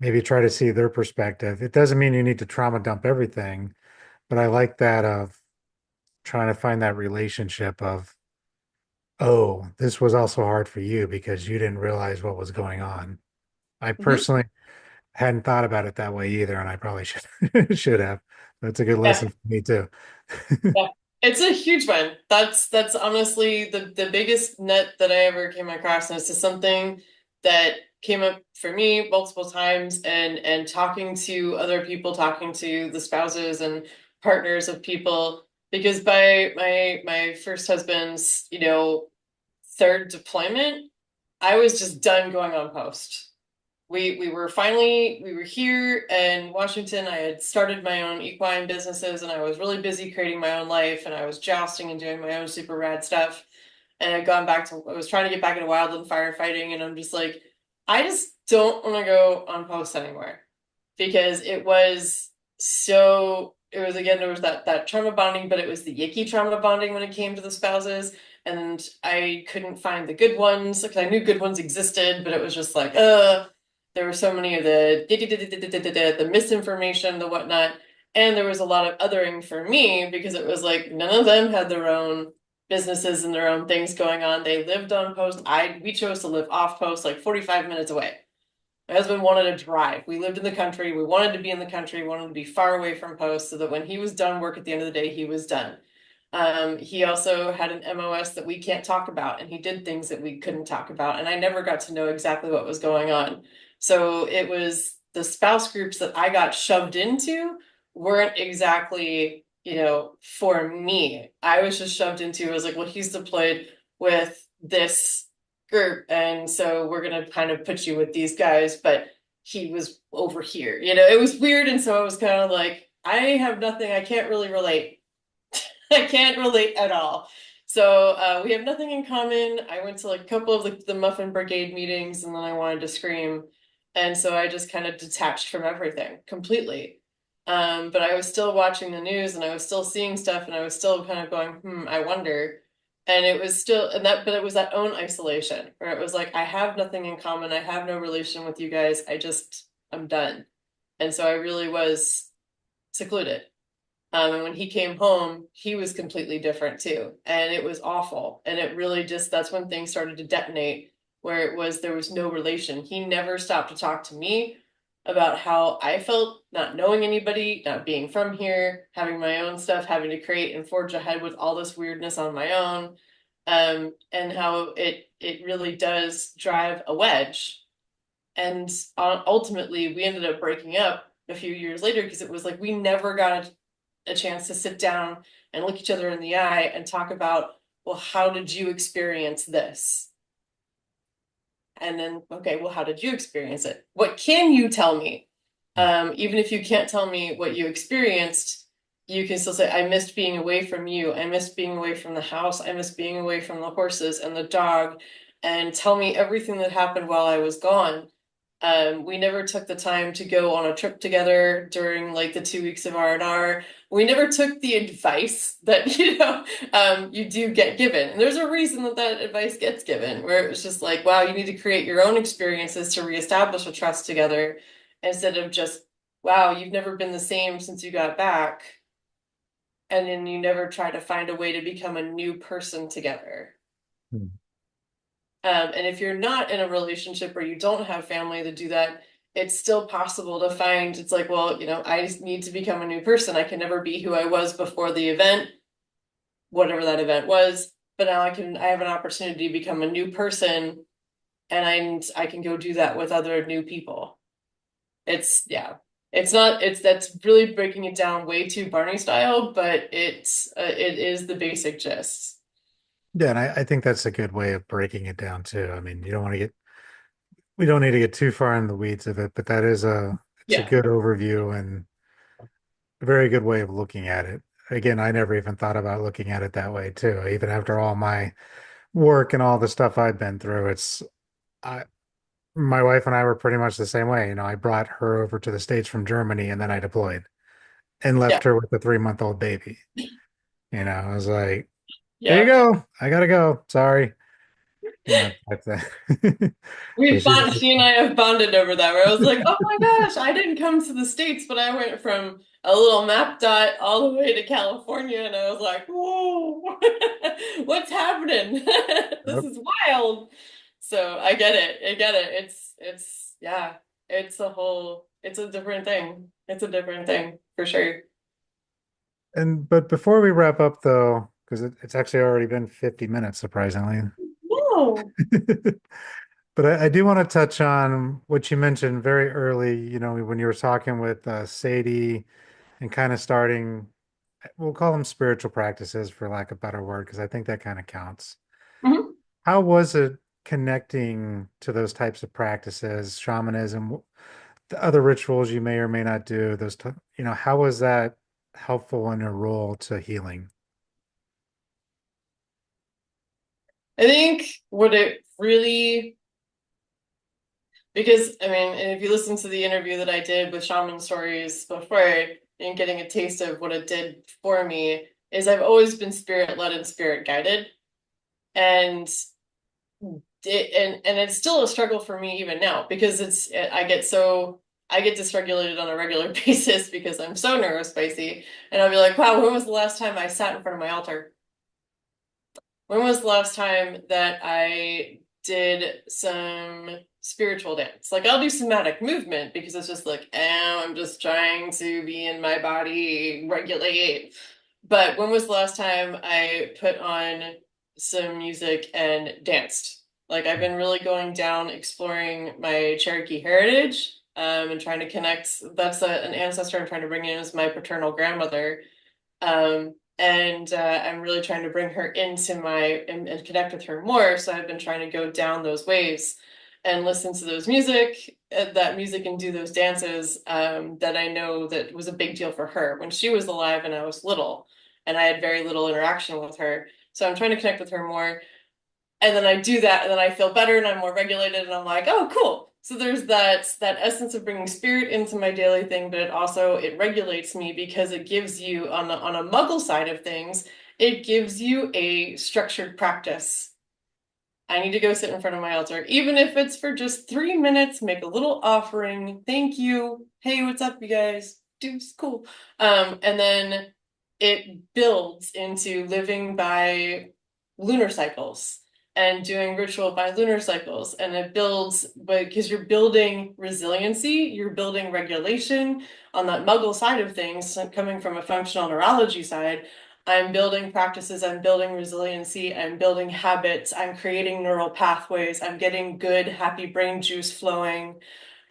Maybe try to see their perspective. It doesn't mean you need to trauma dump everything, but I like that of trying to find that relationship of, oh, this was also hard for you because you didn't realize what was going on. I Hmm. personally hadn't thought about it that way either, and I probably should should have. That's a good Yeah. lesson for me too. Yeah. It's a huge one. That's honestly the biggest nut that I ever came across, and it's just something that came up for me multiple times and talking to other people, talking to the spouses and partners of people, because by my first husband's, third deployment, I was just done going on post. We were here in Washington. I had started my own equine businesses and I was really busy creating my own life and I was jousting and doing my own super rad stuff. And I was trying to get back into wildland firefighting and I'm just like, I just don't want to go on post anymore because it was again, there was that trauma bonding, but it was the yicky trauma bonding when it came to the spouses. And I couldn't find the good ones because I knew good ones existed, but it was just like, there were so many of the misinformation, the whatnot, and there was a lot of othering for me because it was like none of them had their own businesses and their own things going on. They lived on post. We chose to live off post, like 45 minutes away. My husband wanted to drive. We lived in the country. We wanted to be in the country. We wanted to be far away from post so that when he was done work at the end of the day, he was done. He also had an MOS that we can't talk about, and he did things that we couldn't talk about. And I never got to know exactly what was going on. So it was the spouse groups that I got shoved into weren't exactly, for me. I was just shoved into, I was like, well, he's deployed with this group, and so we're gonna kind of put you with these guys, but he was over here. It was weird, and so I was kind of like, I have nothing, I can't really relate. I can't relate at all. So we have nothing in common. I went to like a couple of the Muffin Brigade meetings and then I wanted to scream. And so I just kind of detached from everything completely. But I was still watching the news and I was still seeing stuff and I was still kind of going, I wonder. And it was still, but it was that own isolation where it was like, I have nothing in common. I have no relation with you guys. I'm done. And so I really was secluded. And when he came home, he was completely different too. And it was awful. And it really just, that's when things started to detonate, where there was no relation. He never stopped to talk to me about how I felt not knowing anybody, not being from here, having my own stuff, having to create and forge ahead with all this weirdness on my own, and how it really does drive a wedge. And ultimately, we ended up breaking up a few years later because it was like we never got a chance to sit down and look each other in the eye and talk about, well, how did you experience this? And then, okay, well, how did you experience it? What can you tell me? Even if you can't tell me what you experienced, you can still say, I missed being away from you. I missed being away from the house. I missed being away from the horses and the dog. And tell me everything that happened while I was gone. We never took the time to go on a trip together during like the 2 weeks of R&R. We never took the advice that, you do get given. And there's a reason that that advice gets given, where it's just like, wow, you need to create your own experiences to reestablish a trust together instead of just, wow, you've never been the same since you got back. And then you never try to find a way to become a new person together. Hmm. And if you're not in a relationship or you don't have family to do that, it's still possible to find it's like, well, I just need to become a new person. I can never be who I was before the event, whatever that event was. But now I have an opportunity to become a new person and I can go do that with other new people. Yeah. It's not, that's really breaking it down way too Barney style, but it is the basic gist. Yeah, and I think that's a good way of breaking it down too. I mean, we don't need to get too far in the weeds of it, but it's a Yeah. good overview and a very good way of looking at it. Again, I never even thought about looking at it that way too. Even after all my work and all the stuff I've been through, I, my wife and I were pretty much the same way. I brought her over to the States from Germany and then I deployed and Yeah. left her with a 3-month-old baby. I was like, here you Yeah. go. I gotta go. Sorry. Type thing. So She and I have bonded over that where I was like, oh my gosh, I didn't come to the States, but I went from a little map dot all the way to California and I was like, whoa, what's happening? This Yep. is wild. So I get it. I get it. Yeah, it's a different thing. It's a different thing for sure. But before we wrap up though, because it's actually already been 50 minutes, surprisingly. Whoa. But I do want to touch on what you mentioned very early, when you were talking with Sadie and kind of starting, we'll call them spiritual practices for lack of a better word, because I think that kind of counts. Mhm. How was it connecting to those types of practices, shamanism, the other rituals you may or may not do, how was that helpful in your role to healing? I think what it really because I mean, and if you listen to the interview that I did with Shaman Stories before and getting a taste of what it did for me, is I've always been spirit led and spirit guided. And and it's still a struggle for me even now because I get dysregulated on a regular basis because I'm so neurospicy. And I'll be like, wow, when was the last time I sat in front of my altar? When was the last time that I did some spiritual dance? Like I'll do somatic movement because it's just like, I'm just trying to be in my body, regulate. But when was the last time I put on some music and danced? Like I've been really going down exploring my Cherokee heritage, and trying to connect. That's an ancestor I'm trying to bring in as my paternal grandmother. And I'm really trying to bring her into and connect with her more. So I've been trying to go down those waves and listen to that music and do those dances that I know that was a big deal for her when she was alive and I was little and I had very little interaction with her. So I'm trying to connect with her more and then I do that, and then I feel better, and I'm more regulated, and I'm like, oh, cool. So there's that essence of bringing spirit into my daily thing, but it regulates me because it gives you on a Muggle side of things, it gives you a structured practice. I need to go sit in front of my altar, even if it's for just 3 minutes, make a little offering. Thank you. Hey, what's up, you guys? Dude's cool. And then it builds into living by lunar cycles. and doing ritual by lunar cycles. And it builds, because you're building resiliency, you're building regulation on that muggle side of things, so coming from a functional neurology side. I'm building practices, I'm building resiliency, I'm building habits, I'm creating neural pathways, I'm getting good, happy brain juice flowing,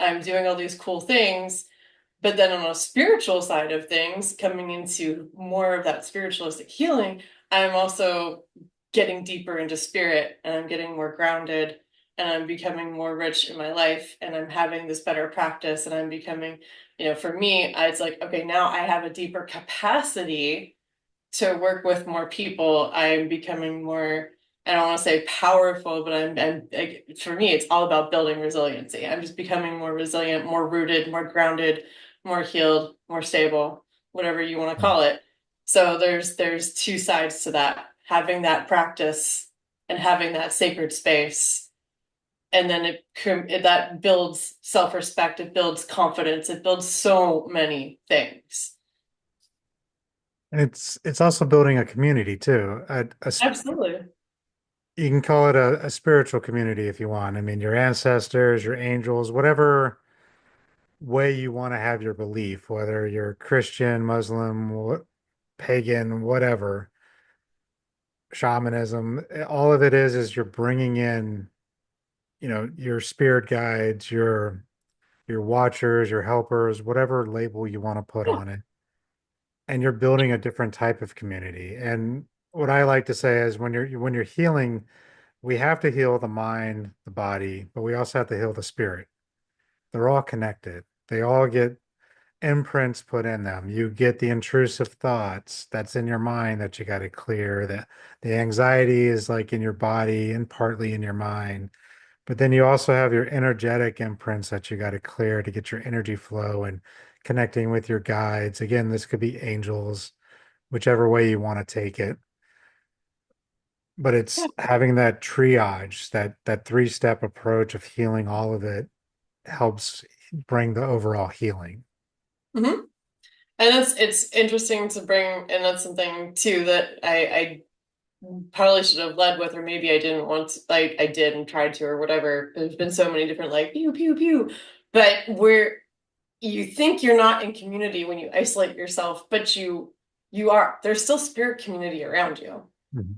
I'm doing all these cool things. But then on a spiritual side of things, coming into more of that spiritualistic healing, I'm also getting deeper into spirit and I'm getting more grounded and I'm becoming more rich in my life and I'm having this better practice and I'm becoming, for me, it's like, okay, now I have a deeper capacity to work with more people. I'm becoming more, I don't want to say powerful, but I'm like, for me, it's all about building resiliency. I'm just becoming more resilient, more rooted, more grounded, more healed, more stable, whatever you want to call it. So there's two sides to that, having that practice and having that sacred space. And then that builds self-respect, it builds confidence, it builds so many things. And it's also building a community too. Absolutely. You can call it a spiritual community if you want. I mean, your ancestors, your angels, whatever way you want to have your belief, whether you're Christian, Muslim, pagan, whatever, shamanism, all of it is you're bringing in, your spirit guides, your watchers, your helpers, whatever label you want to put Yeah. on it. And you're building a different type of community. And what I like to say is when you're healing, we have to heal the mind, the body, but we also have to heal the spirit. They're all connected. They all get imprints put in them. You get the intrusive thoughts that's in your mind that you got to clear. The anxiety is like in your body and partly in your mind. But then you also have your energetic imprints that you got to clear to get your energy flow and connecting with your guides. Again, this could be angels, whichever way you want to take it. But it's having that triage, that three-step approach of healing all of it helps bring the overall healing. Hmm. And it's interesting to bring, and that's something too that I probably should have led with, or maybe I didn't want to, like I did and tried to, or whatever. There's been so many different like pew pew pew, but where you think you're not in community when you isolate yourself, but you are. There's still spirit community around Mhm.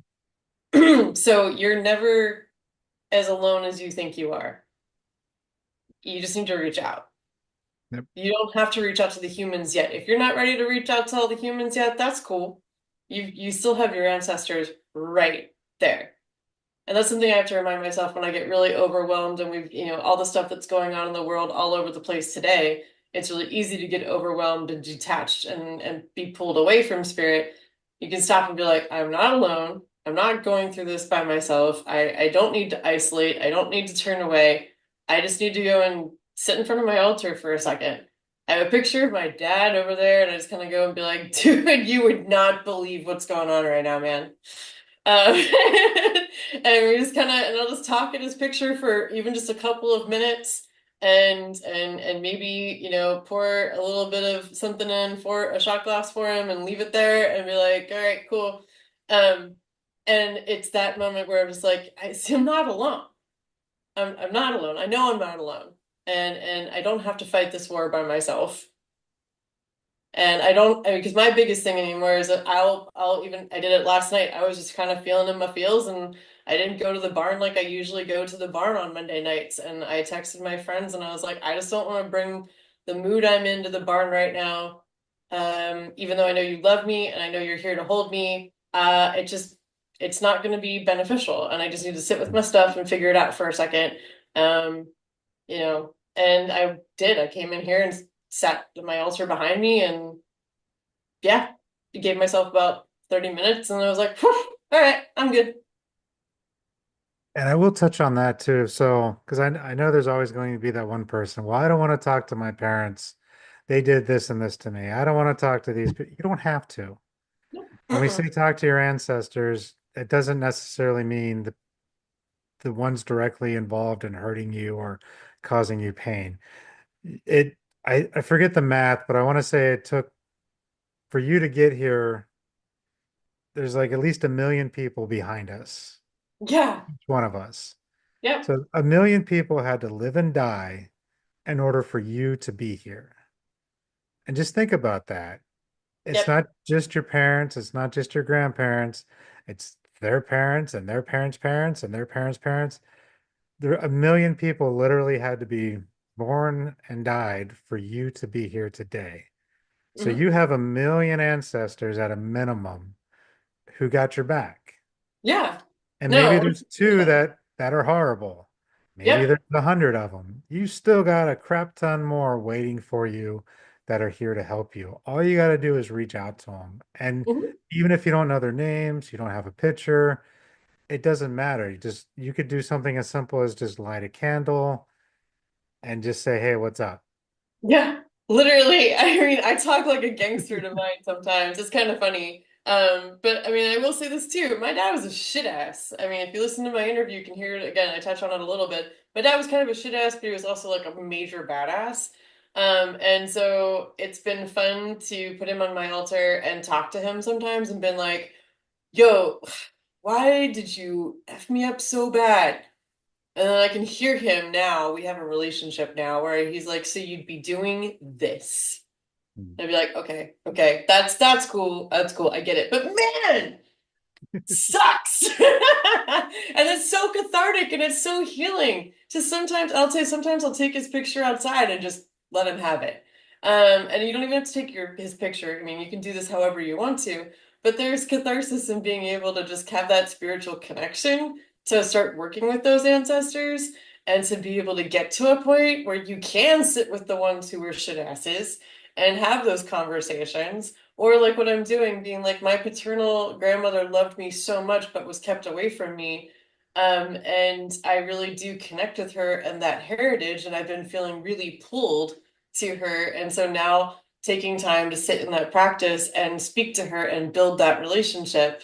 you, so you're never as alone as you think you are. You just need to reach out. Yep. You don't have to reach out to the humans yet. If you're not ready to reach out to all the humans yet, that's cool. You still have your ancestors right there. And that's something I have to remind myself when I get really overwhelmed and all the stuff that's going on in the world all over the place today. It's really easy to get overwhelmed and detached and be pulled away from spirit. You can stop and be like, I'm not alone. I'm not going through this by myself. I don't need to isolate. I don't need to turn away. I just need to go and sit in front of my altar for a second. I have a picture of my dad over there, and I just kind of go and be like, dude, you would not believe what's going on right now, man. Um, and we just kind of, and I'll just talk in his picture for even just a couple of minutes, and maybe pour a little bit of something in for a shot glass for him, and leave it there, and be like, all right, cool. Um, and it's that moment where I'm just like, I'm not alone. I'm not alone. I know I'm not alone, and I don't have to fight this war by myself. And I don't, because my biggest thing anymore is that I'll even, I did it last night. I was just kind of feeling in my feels and I didn't go to the barn like I usually go to the barn on Monday nights. And I texted my friends and I was like, I just don't want to bring the mood I'm in to the barn right now. Even though I know you love me and I know you're here to hold me, it's not going to be beneficial. And I just need to sit with my stuff and figure it out for a second. Um, and I did. I came in here and sat at my altar behind me and yeah, gave myself about 30 minutes and I was like, "Phew, all right, I'm good." And I will touch on that too. So, because I know there's always going to be that one person. Well, I don't want to talk to my parents. They did this and this to me. I don't want to talk to these people. You don't have to. When we Mm-mm. say talk to your ancestors, it doesn't necessarily mean the ones directly involved in hurting you or causing you pain. It I forget the math, but I want to say it took for you to get here, there's like at least 1 million people behind us. Yeah. Each one of us. Yep. So a million people had to live and die in order for you to be here. And just think about that. It's Yep. not just your parents, it's not just your grandparents, it's their parents and their parents' parents and their parents' parents. There a million people literally had to be born and died for you to be here today. So Hmm. you have a million ancestors at a minimum who got your back. Yeah. And maybe No, there's two 100%. that are horrible. Maybe Yep. there's 100 of them. You still got a crap ton more waiting for you that are here to help you. All you got to do is reach out to them. And Mhm. even if you don't know their names, you don't have a picture, it doesn't matter. You could do something as simple as just light a candle and just say, "Hey, what's up?" Yeah, literally. I mean, I talk like a gangster to mine sometimes. It's kind of funny. But I mean, I will say this too. My dad was a shit ass. I mean, if you listen to my interview, you can hear it again. I touch on it a little bit. My dad was kind of a shit ass, but he was also like a major badass. And so it's been fun to put him on my altar and talk to him sometimes and been like, yo, why did you F me up so bad? And then I can hear him now. We have a relationship now where he's like, "So you'd be doing this." Hmm. And I'd be like, "Okay, okay, that's cool. That's cool. I get it." But man, sucks. And it's so cathartic and it's so healing. Just sometimes I'll say sometimes I'll take his picture outside and just let him have it. And you don't even have to take his picture. I mean, you can do this however you want to, but there's catharsis in being able to just have that spiritual connection to start working with those ancestors and to be able to get to a point where you can sit with the ones who were shit asses and have those conversations or like what I'm doing, being like my paternal grandmother loved me so much but was kept away from me. And I really do connect with her and that heritage, and I've been feeling really pulled to her. And so now taking time to sit in that practice and speak to her and build that relationship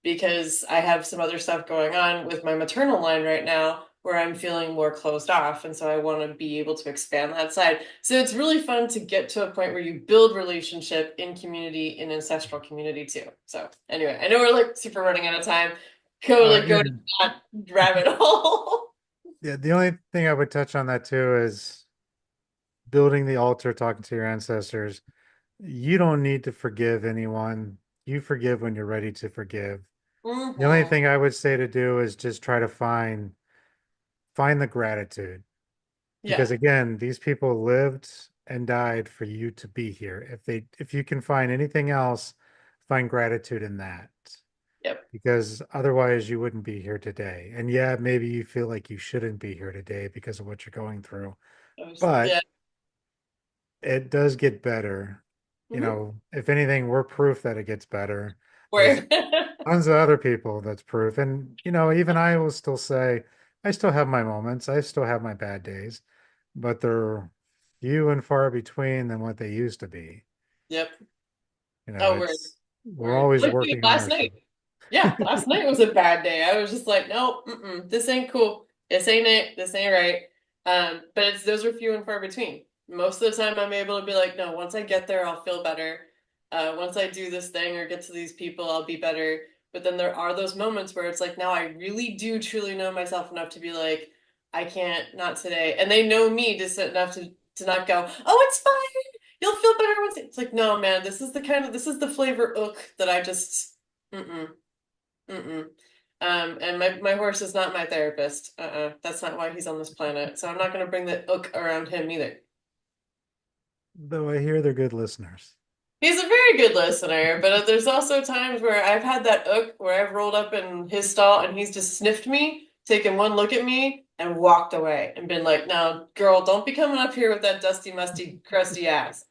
because I have some other stuff going on with my maternal line right now where I'm feeling more closed off. And so I want to be able to expand that side. So it's really fun to get to a point where you build relationship in community, in ancestral community too. So anyway, I know we're like super running out of time. Go to Yeah. that rabbit hole. Yeah, the only thing I would touch on that too is building the altar, talking to your ancestors. You don't need to forgive anyone. You forgive when you're ready to forgive. The only Hmm. thing I would say to do is just try to find the gratitude. Yeah. Because again, these people lived and died for you to be here. If you can find anything else, find gratitude in that. Yep. Because otherwise you wouldn't be here today. And yeah, maybe you feel like you shouldn't be here today because of what you're going through. But Yeah. it does get better. You Hmm. know, if anything, we're proof that it gets better. There's Where tons of other people that's proof. And, you know, even I will still say, I still have my moments. I still have my bad days, but they're few and far between than what they used to be. Yep. You know, Oh, word. we're Word. always Like dude, working on last night. ourselves. Yeah, last night was a bad day. I was just like, no, this ain't cool. This ain't it. This ain't right. But it's those are few and far between. Most of the time, I'm able to be like, no, once I get there, I'll feel better. Once I do this thing or get to these people, I'll be better. But then there are those moments where it's like, now I really do truly know myself enough to be like, I can't, not today. And they know me just enough to not go, oh, it's fine. You'll feel better once. It's like, no, man, this is the flavor ook that I just, mm-mm. Mm-mm. And my horse is not my therapist. That's not why he's on this planet. So I'm not going to bring the ook around him either. Though I hear they're good listeners. He's a very good listener, but there's also times where I've had that ook where I've rolled up in his stall and he's just sniffed me, taken one look at me, and walked away and been like, "Now, girl, don't be coming up here with that dusty, musty, crusty ass.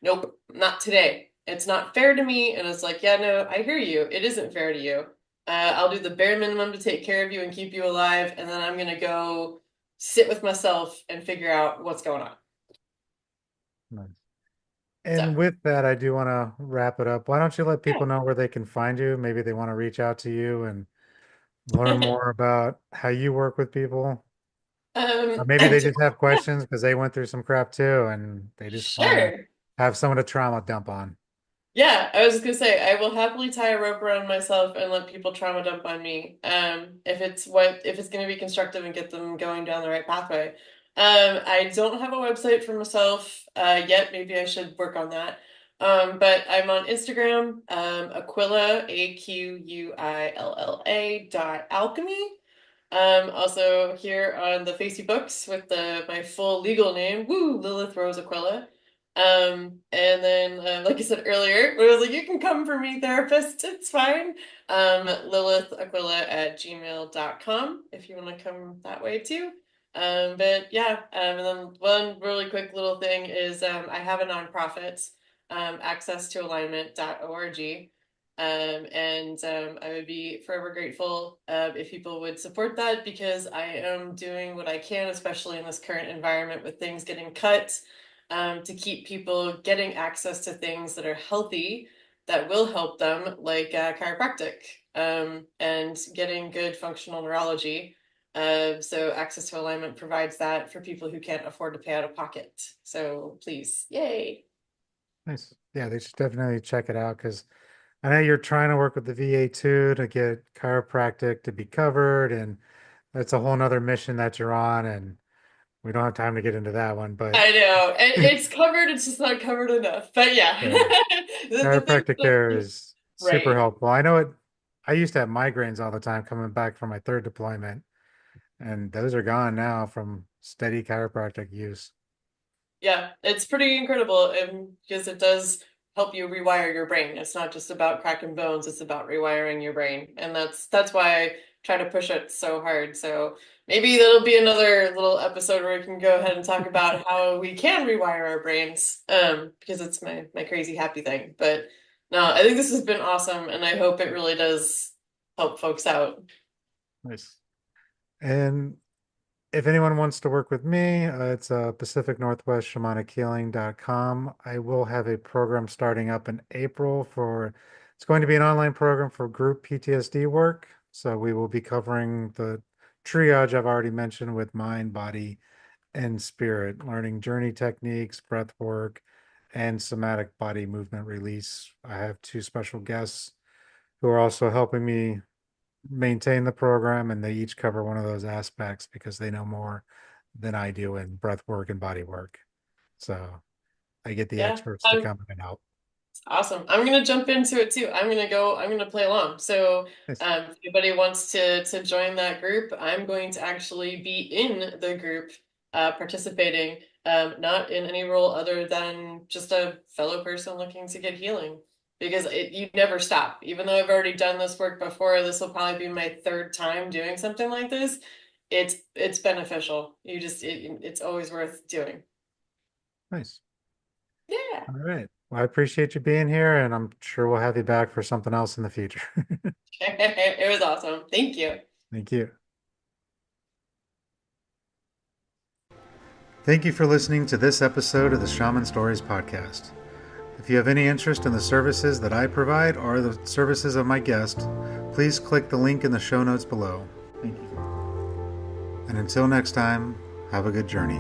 Nope, not today. It's not fair to me." And it's like, yeah, no, I hear you. It isn't fair to you. I'll do the bare minimum to take care of you and keep you alive, and then I'm gonna go sit with myself and figure out what's going on. Nice. So, And with that, I do want to wrap it up. Why don't you let people yeah. know where they can find you? Maybe they want to reach out to you and learn more about how you work with people. Or maybe they just have Yeah, questions because they went through some crap too and they just want to sure. have someone to trauma dump on. Yeah, I was just gonna say I will happily tie a rope around myself and let people trauma dump on me. If it's gonna be constructive and get them going down the right pathway. I don't have a website for myself yet. Maybe I should work on that. But I'm on Instagram, Aquilla, Aquilla dot alchemy. Also here on the Facey Books with my full legal name, woo, Lilith Rose Aquilla. And then, like I said earlier, when I was like, you can come for me, therapist, it's fine. Lilith Aquila at gmail.com if you want to come that way too. But yeah, and then one really quick little thing is I have a nonprofit, access to alignment.org. I would be forever grateful if people would support that because I am doing what I can, especially in this current environment with things getting cut, to keep people getting access to things that are healthy that will help them, like chiropractic, and getting good functional neurology. So Access to Alignment provides that for people who can't afford to pay out of pocket. So please, yay. Nice. Yeah, they should definitely check it out because I know you're trying to work with the VA too to get chiropractic to be covered, and that's a whole nother mission that you're on, and we don't have time to get into that one, but I know. It's covered, it's just not covered enough. But yeah, yeah, the things chiropractic that, care is super right. helpful. I know it, I used to have migraines all the time coming back from my third deployment, and those are gone now from steady chiropractic use. Yeah, it's pretty incredible because it does help you rewire your brain. It's not just about cracking bones, it's about rewiring your brain. And that's why I try to push it so hard. So maybe that'll be another little episode where we can go ahead and talk about how we can rewire our brains. Because it's my crazy happy thing. But no, I think this has been awesome and I hope it really does help folks out. Nice. And if anyone wants to work with me, it's Pacific Northwest Shamanic Healing.com. I will have a program starting up in April for, it's going to be an online program for group PTSD work. So we will be covering the triage I've already mentioned with mind, body, and spirit, learning journey techniques, breath work, and somatic body movement release. I have two special guests who are also helping me maintain the program, and they each cover one of those aspects because they know more than I do in breath work and body work. So I get the Yeah. experts to come in and help. Awesome. I'm gonna jump into it too. I'm gonna play along. So Nice. if anybody wants to join that group, I'm going to actually be in the group participating, not in any role other than just a fellow person looking to get healing. Because you never stop. Even though I've already done this work before, this will probably be my third time doing something like this. It's beneficial. It's always worth doing. Nice. Yeah. All right. Well, I appreciate you being here, and I'm sure we'll have you back for something else in the future. It was awesome. Thank you. Thank you. Thank you for listening to this episode of the Shaman Stories podcast. If you have any interest in the services that I provide or the services of my guest, please click the link in the show notes below. Thank you. And until next time, have a good journey.